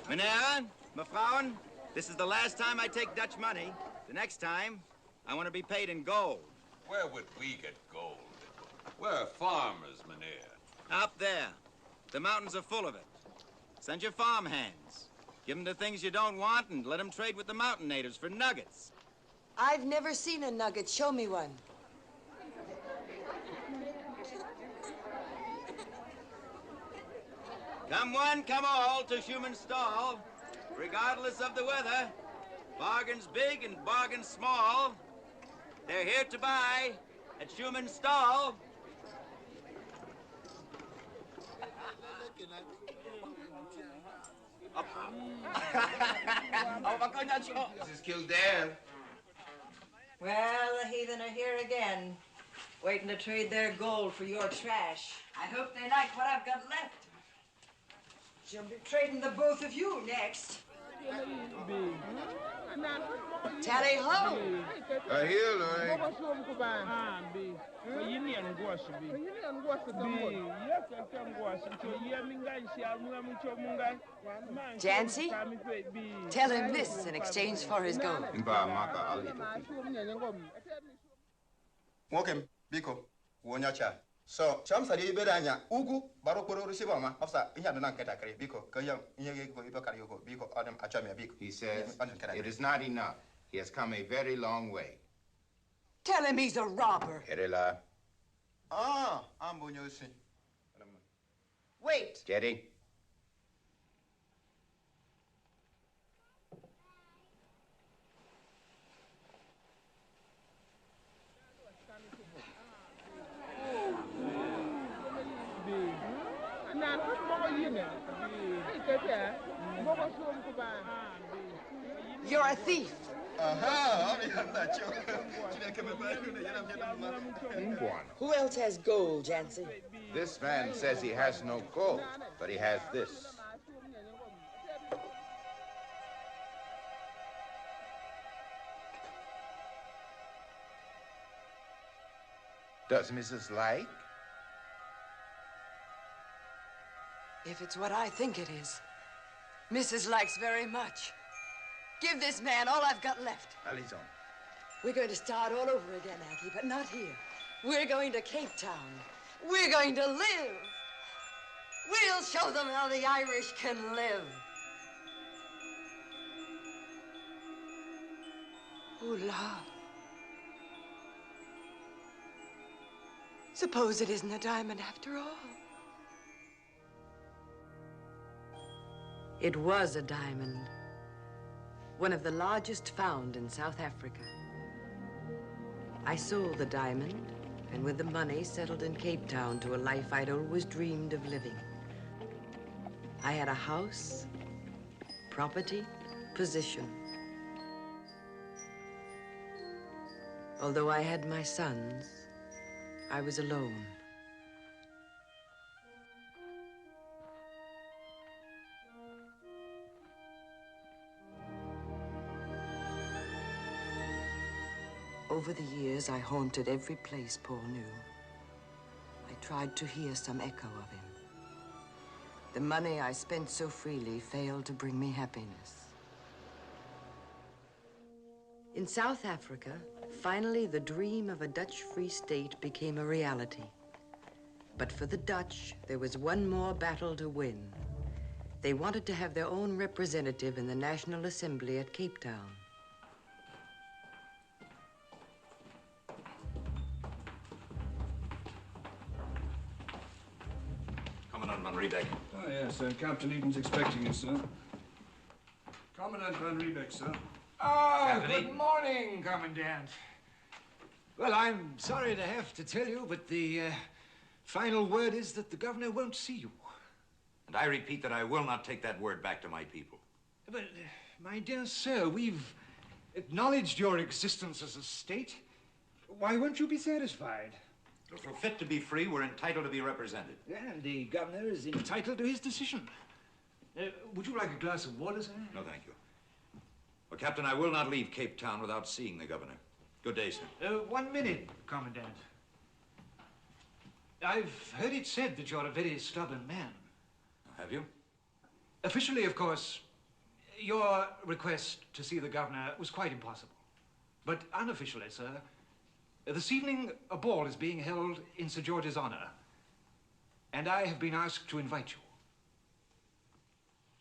Meneer, mevrouwen, this is the last time I take Dutch money. The next time, I want to be paid in gold. Where would we get gold? We're farmers, Meneer. Up there. The mountains are full of it. Send your farm hands. Give them the things you don't want and let them trade with the mountain natives for nuggets. I've never seen a nugget. Show me one. Come one, come all to Schumann's stall, regardless of the weather. Bargains big and bargains small. They're here to buy at Schumann's stall. Mrs. Kildare. Well, the heathen are here again. Waiting to trade their gold for your trash. I hope they like what I've got left. She'll be trading the both of you next. Tally ho! Here, Lloyd. Jancy, tell him this in exchange for his gold. Nwoke m, biko, wonyacha. So, chamsa di bedanya, ugu, baro koro rusiba ma, afsa, inya dona nketa kare, biko, kaya inya go ibo kare yoko, biko, adam achame biko. He says it is not enough. He has come a very long way. Tell him he's a robber. Kerala. Ah, I'm bonyosi. Wait. Jetty. You're a thief. Who else has gold, Jancy? This man says he has no gold, but he has this. Does Mrs. like? If it's what I think it is, Mrs. likes very much. Give this man all I've got left. Allez-y. We're going to start all over again, Aggie, but not here. We're going to Cape Town. We're going to live. We'll show them how the Irish can live. Oh, la. Suppose it isn't a diamond after all. It was a diamond. One of the largest found in South Africa. I sold the diamond, and with the money settled in Cape Town to a life I'd always dreamed of living. I had a house, property, position. Although I had my sons, I was alone. Over the years, I haunted every place Paul knew. I tried to hear some echo of him. The money I spent so freely failed to bring me happiness. In South Africa, finally the dream of a Dutch free state became a reality. But for the Dutch, there was one more battle to win. They wanted to have their own representative in the National Assembly at Cape Town. Commandant Van Riebeck. Oh, yes, Captain Eaton's expecting you, sir. Commandant Van Riebeck, sir. Ah, Captain good Eaton. morning, Commandant. Well, I'm sorry to have to tell you, but the final word is that the governor won't see you. And I repeat that I will not take that word back to my people. But, my dear sir, we've acknowledged your existence as a state. Why won't you be satisfied? If we're fit to be free, we're entitled to be represented. And the governor is entitled to his decision. Would you like a glass of water, sir? No, thank you. Well, Captain, I will not leave Cape Town without seeing the governor. Good day, sir. 1 minute, Commandant. I've heard it said that you're a very stubborn man. Have you? Officially, of course, your request to see the governor was quite impossible. But unofficially, sir, this evening a ball is being held in Sir George's honor. And I have been asked to invite you.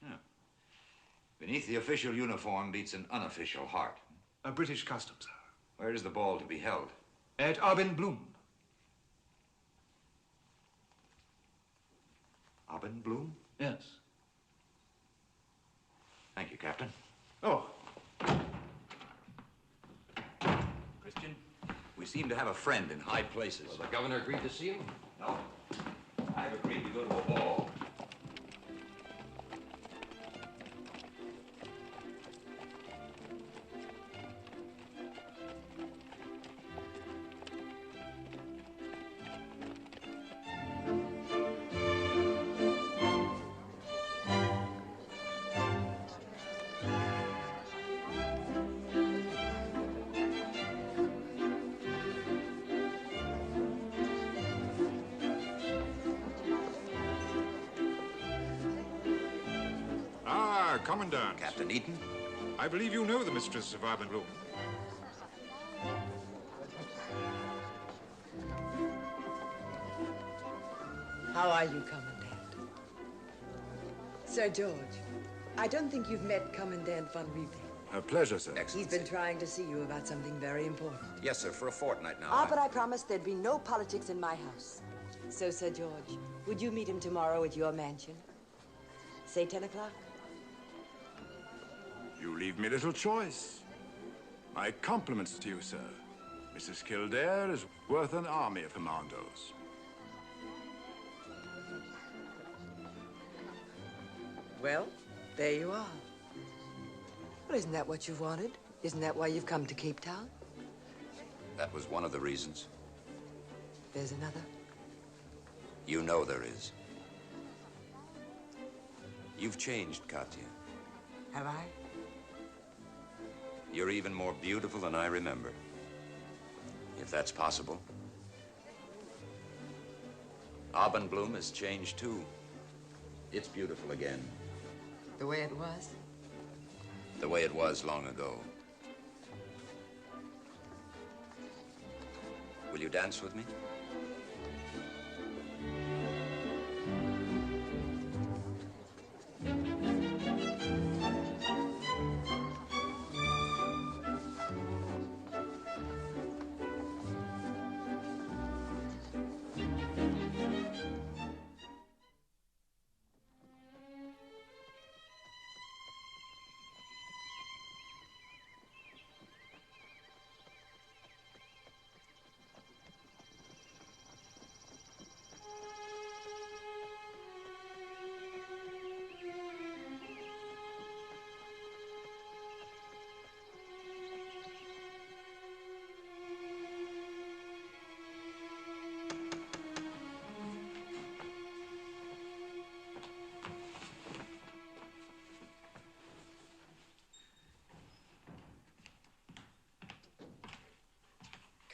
Yeah. Beneath the official uniform beats an unofficial heart. A British custom, sir. Where is the ball to be held? At Aben Bloom. Aben Bloom? Yes. Thank you, Captain. Oh. Christian, we seem to have a friend in high places. Well, the governor agreed to see him? No. I've agreed to go to a ball. Commandant. Captain Eaton? I believe you know the mistress of Bloom. How are you, Commandant? Sir George, I don't think you've met Commandant Van Riebeck. A pleasure, sir. He's been trying to see you about something very important. Yes, sir, for a fortnight now. But I promised there'd be no politics in my house. So, Sir George, would you meet him tomorrow at your mansion? Say 10 o'clock? You leave me little choice. My compliments to you, sir. Mrs. Kildare is worth an army of commandos. Well, there you are. Well, isn't that what you've wanted? Isn't that why you've come to Cape Town? That was one of the reasons. There's another. You know there is. You've changed, Katya. Have I? You're even more beautiful than I remember. If that's possible. Bloom has changed, too. It's beautiful again. The way it was? The way it was long ago. Will you dance with me?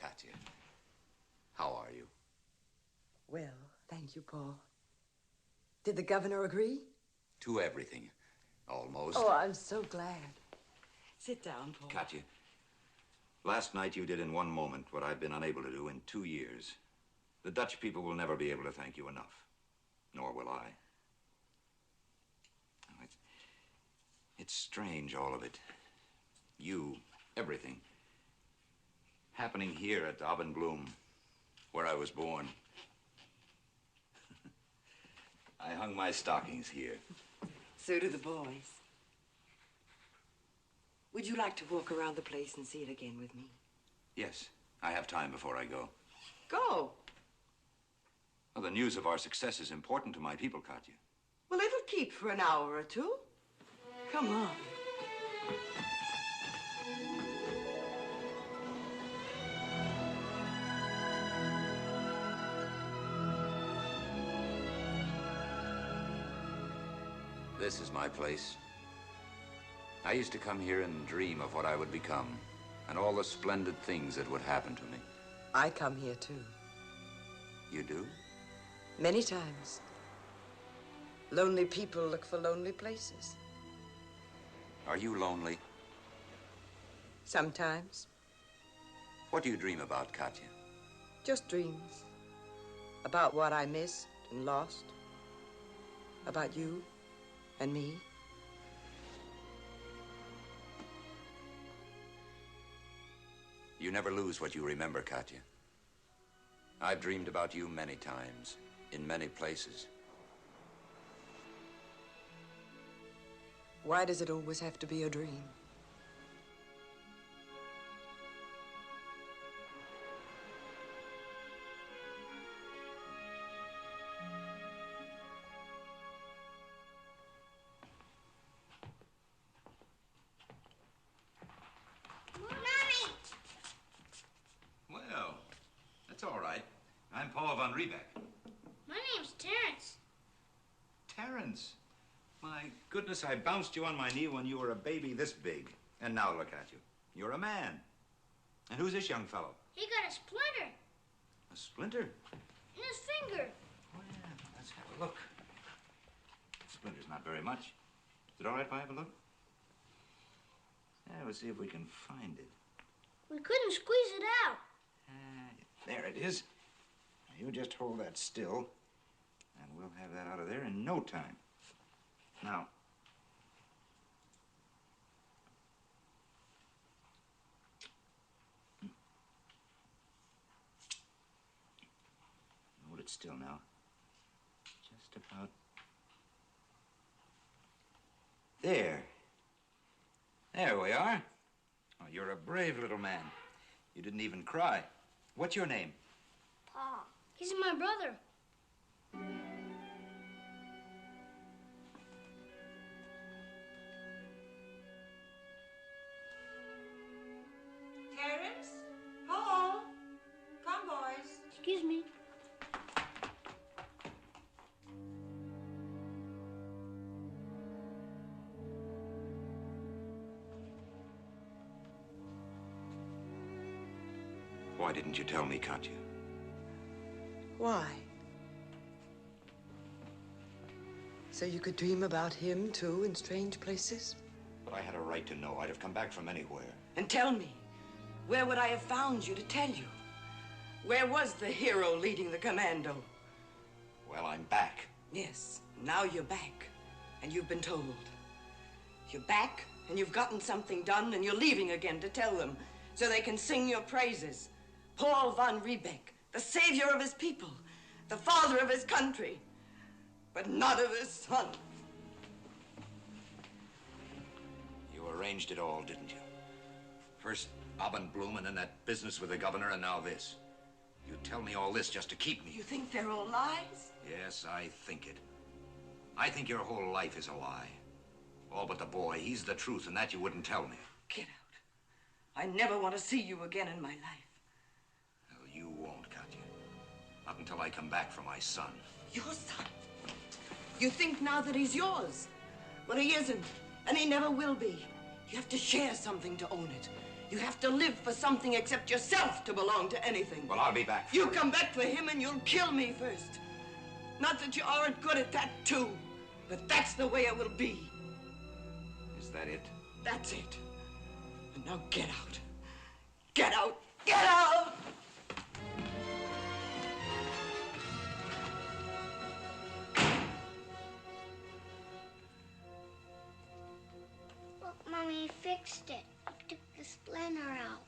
Katya, how are you? Well, thank you, Paul. Did the governor agree? To everything. Almost. Oh, I'm so glad. Sit down, Paul. Katya, last night you did in one moment what I've been unable to do in 2 years. The Dutch people will never be able to thank you enough. Nor will I. It's strange, all of it. You, everything. Happening here at Bloom, where I was born. I hung my stockings here. So do the boys. Would you like to walk around the place and see it again with me? Yes, I have time before I go. Go. Well, the news of our success is important to my people, Katya. Well, it'll keep for an hour or two. Come on. This is my place. I used to come here and dream of what I would become and all the splendid things that would happen to me. I come here, too. You do? Many times. Lonely people look for lonely places. Are you lonely? Sometimes. What do you dream about, Katya? Just dreams. About what I missed and lost. About you and me. You never lose what you remember, Katya. I've dreamed about you many times, in many places. Why does it always have to be a dream? Well, that's all right. I'm Paul Van Riebeck. My name's Terrence. Terrence. My goodness, I bounced you on my knee when you were a baby this big. And now look at you. You're a man. And who's this young fellow? He got a splinter A splinter? in his finger. Oh, yeah. Let's have a look. Splinter's not very much. it all right if I have a look? Yeah, we'll see if we can find it. We couldn't squeeze it out. There it is. Now, you just hold that still, and we'll have that out of there in no time. Now, hold it still now. Just about there. There we are. Oh, you're a brave little man. You didn't even cry. What's your name? Paul. He's my brother. Terrence? Paul? Come, boys. Excuse me. Why didn't you tell me, Katya? Why? So you could dream about him, too, in strange places? But I had a right to know. I'd have come back from anywhere. And tell me, where would I have found you to tell you? Where was the hero leading the commando? Well, I'm back. Yes, now you're back, and you've been told. You're back, and you've gotten something done, and you're leaving again to tell them, so they can sing your praises. Paul Van Riebeck, the savior of his people, the father of his country, but not of his son. You arranged it all, didn't you? First Abendblum, and then that business with the governor, and now this. You tell me all this just to keep me. You think they're all lies? Yes, I think it. I think your whole life is a lie. All but the boy. He's the truth, and that you wouldn't tell me. Get out. I never want to see you again in my life. Well, you won't, Katya. Not until I come back for my son. Your son? You think now that he's yours? Well, he isn't, and he never will be. You have to share something to own it. You have to live for something except yourself to belong to anything. Well, I'll be back for you. Come back for him and you'll kill me first. Not that you aren't good at that, too, but that's the way it will be. Is that it? That's it. And now get out. Get out. Get out! Look, Mommy fixed it. He took the splinter out.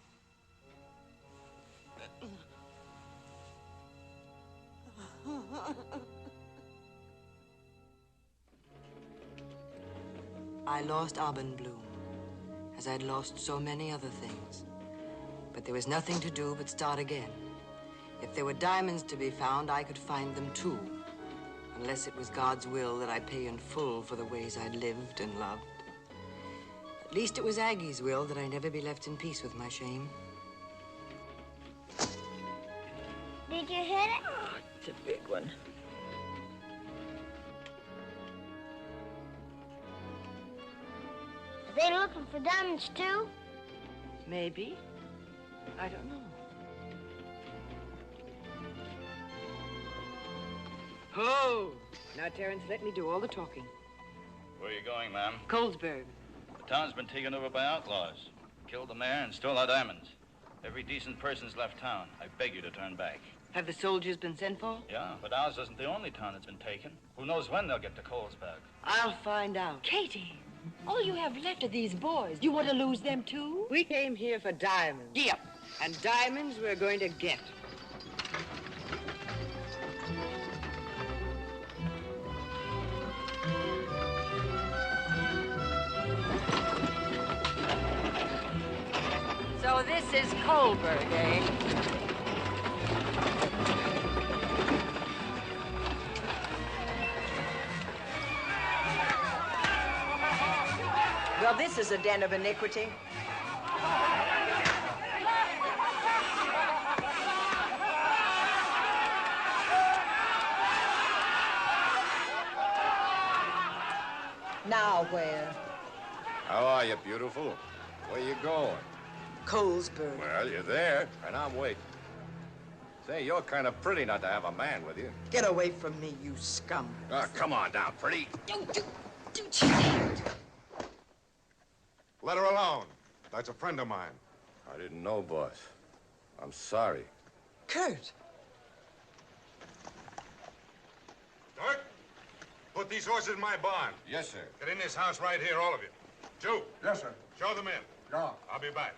I lost Abendblum, as I'd lost so many other things. But there was nothing to do but start again. If there were diamonds to be found, I could find them too. Unless it was God's will that I pay in full for the ways I'd lived and loved. At least it was Aggie's will that I never be left in peace with my shame. Did you hit it? Oh, it's a big one. Are they looking for diamonds too? Maybe. I don't know. Oh! Now, Terrence, let me do all the talking. Where are you going, ma'am? Colesburg. The town's been taken over by outlaws. Killed the mayor and stole our diamonds. Every decent person's left town. I beg you to turn back. Have the soldiers been sent for? Yeah, but ours isn't the only town that's been taken. Who knows when they'll get to Colesburg? I'll find out. Katie, all you have left are these boys. You want to lose them, too? We came here for diamonds. Yep. And diamonds we're going to get. So this is Colesburg, eh? Well, this is a den of iniquity. Now where? How are you, beautiful? Where you going? Colesburg. Well, you're there, and I'm waiting. Say, you're kind of pretty not to have a man with you. Get away from me, you scum. Oh, come on down, pretty. Don't you dare. Let her alone. That's a friend of mine. I didn't know, boss. I'm sorry. Kurt! Dirk, put these horses in my barn. Yes, sir. Get in this house right here, all of you. Joe. Yes, sir. Show them in. Yeah. I'll be back.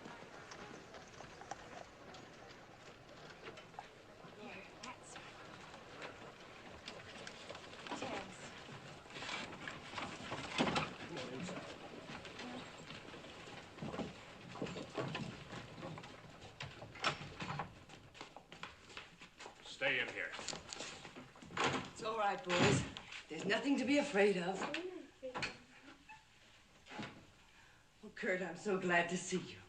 Stay in here. It's all right, boys. There's nothing to be afraid of. Oh, Kurt, I'm so glad to see you.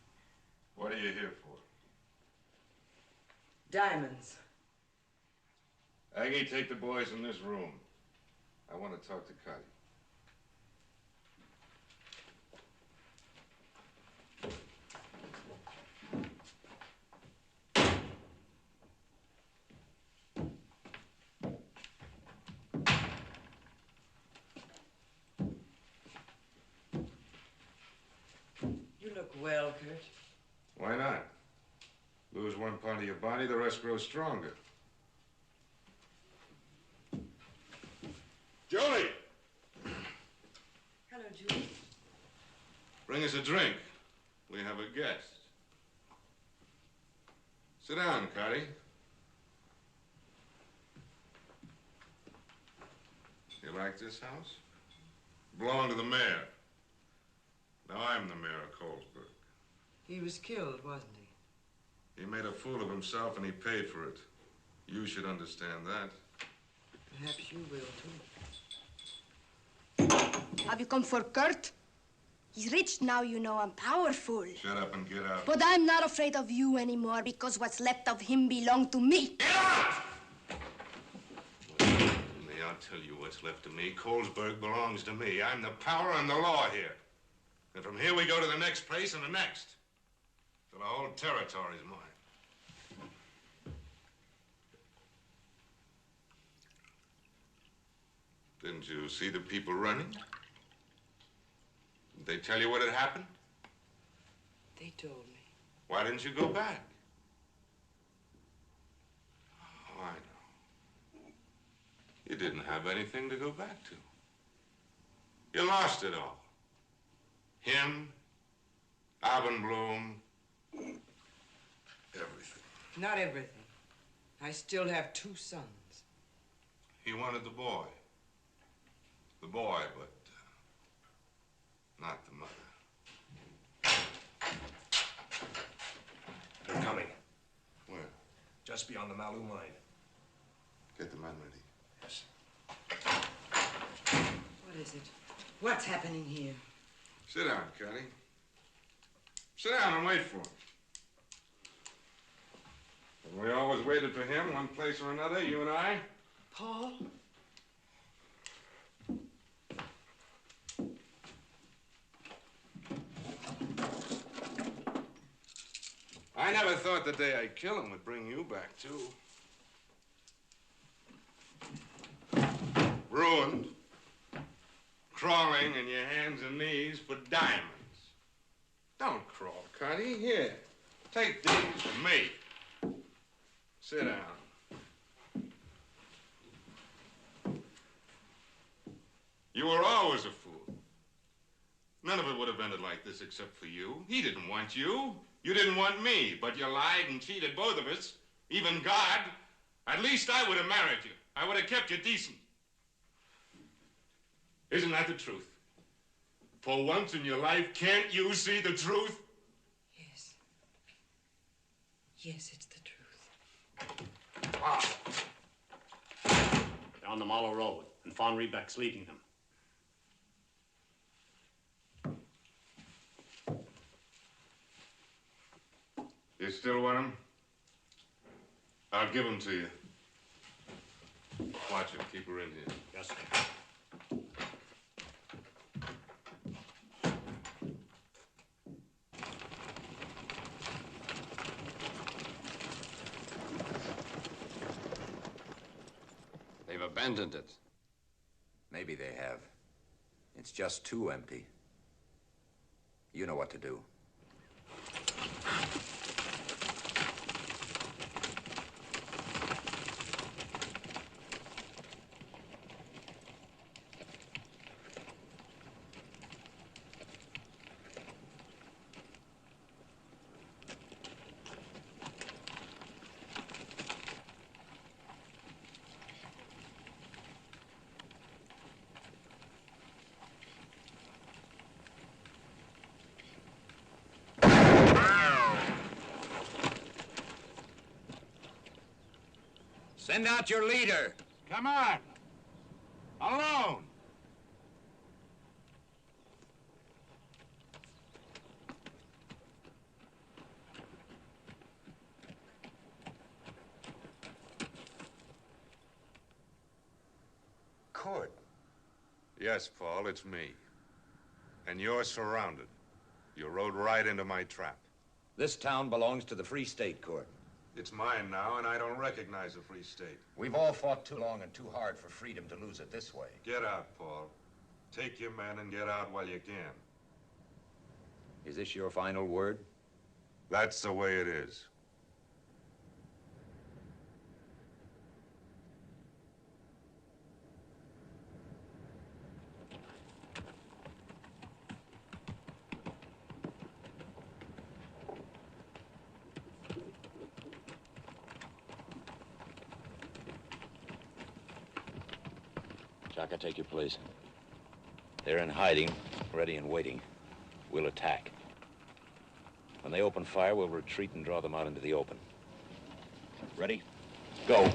What are you here for? Diamonds. Aggie, take the boys in this room. I want to talk to Cuddy. You look well, Kurt. Why not? Lose one part of your body, the rest grows stronger. Julie! Hello, Julie. Bring us a drink. We have a guest. Sit down, Cuddy. You like this house? Belonged to the mayor. Now I'm the mayor of Colesburg. He was killed, wasn't he? He made a fool of himself and he paid for it. You should understand that. Perhaps you will, too. Have you come for Kurt? He's rich now, you know, and powerful. Shut up and get out. But I'm not afraid of you anymore because what's left of him belongs to me. Get out! May I tell you what's left of me? Colesburg belongs to me. I'm the power and the law here. And from here we go to the next place and the next. Till the whole territory's mine. Didn't you see the people running? Did they tell you what had happened? They told me. Why didn't you go back? Oh, I know. You didn't have anything to go back to. You lost it all. Him, Abendblum, everything. Not everything. I still have 2 sons. He wanted the boy. The boy, but not the mother. They're coming. Where? Just beyond the Malu mine. Get the men ready. Yes. What is it? What's happening here? Sit down, Cuddy. Sit down and wait for him. And we always waited for him, one place or another, you and I. Paul? I never thought the day I'd kill him would bring you back, too. Ruined. Crawling on your hands and knees for diamonds. Don't crawl, Cuddy. Here, take these from me. Sit down. You were always a fool. None of it would have ended like this except for you. He didn't want you. You didn't want me, but you lied and cheated both of us. Even God. At least I would have married you. I would have kept you decent. Isn't that the truth? For once in your life, can't you see the truth? Yes. Yes, it's the truth. They're on the Mallow Road, and Van Riebeck's leading them. You still want him? I'll give him to you. Watch her. Keep her in here. Yes, sir. They've abandoned it. Maybe they have. It's just too empty. You know what to do. Send out your leader. Come on. Alone. Court. Yes, Paul, it's me. And you're surrounded. You rode right into my trap. This town belongs to the Free State Court. It's mine now, and I don't recognize a free state. We've all fought too long and too hard for freedom to lose it this way. Get out, Paul. Take your men and get out while you can. Is this your final word? That's the way it is. Chaka, take your place. They're in hiding, ready and waiting. We'll attack. When they open fire, we'll retreat and draw them out into the open. Ready? Go.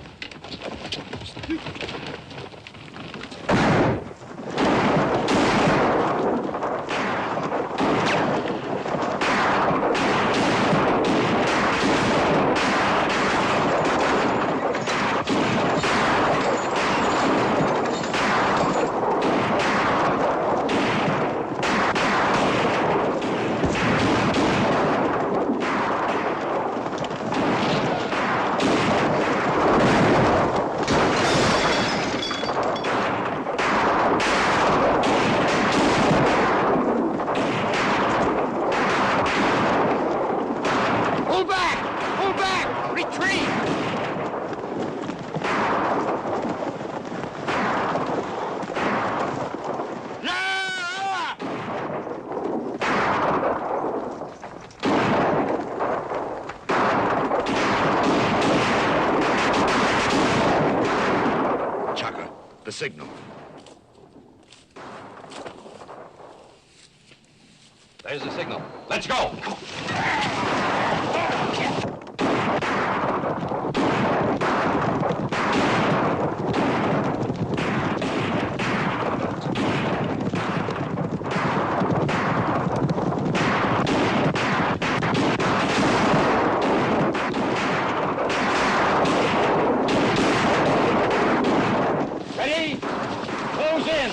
Signal. There's the signal. Let's go! Ready? Close in.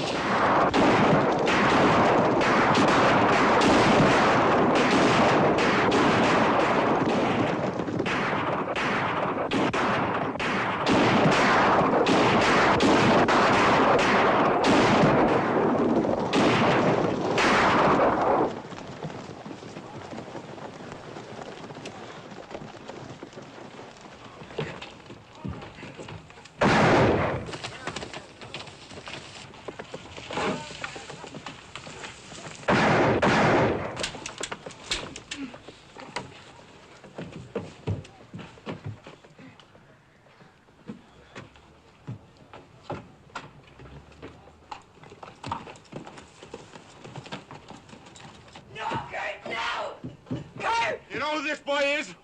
You know who this boy is?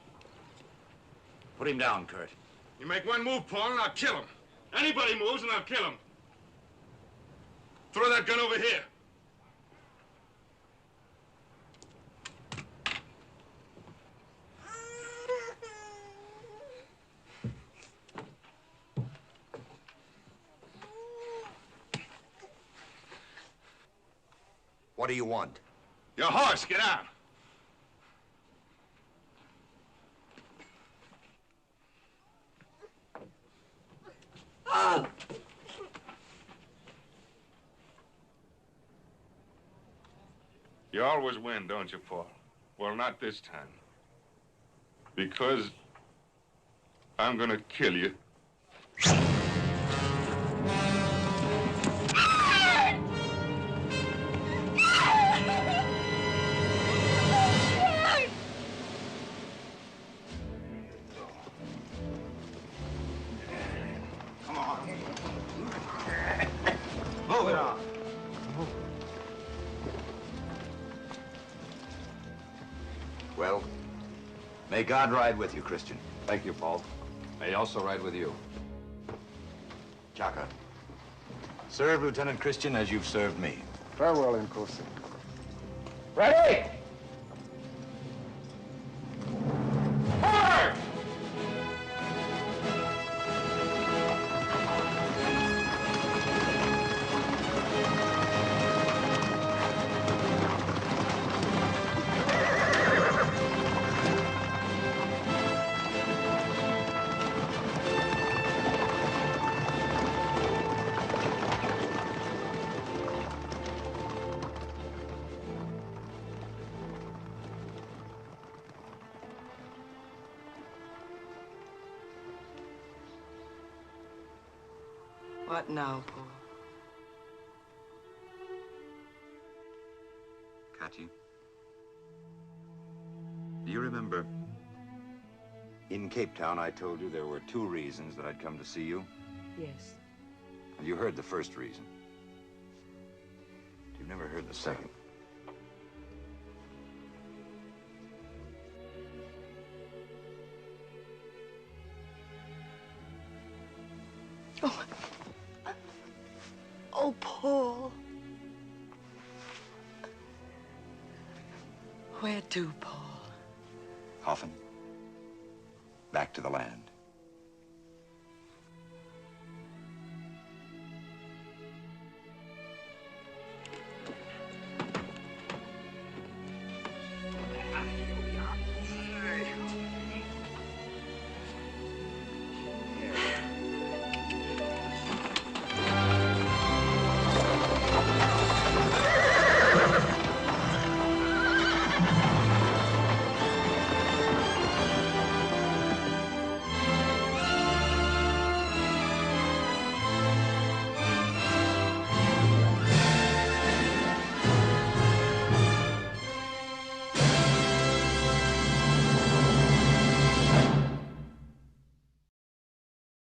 Put him down, Kurt. You make one move, Paul, and I'll kill him. Anybody moves, and I'll kill him. Throw that gun over here. What do you want? Your horse, get out. You always win, don't you, Paul? Well, not this time. Because I'm gonna kill you. Come on. Move it on. Well, may God ride with you, Christian. Thank you, Paul. May he also ride with you. Chaka, serve Lieutenant Christian as you've served me. Farewell, Incosi. Ready! Forward! What now, Paul? Kachi, do you remember? In Cape Town, I told you there were 2 reasons that I'd come to see you. Yes. And you heard the first reason. You've never heard the second. Oh, Paul. Where to, Paul? Hoffen, back to the land.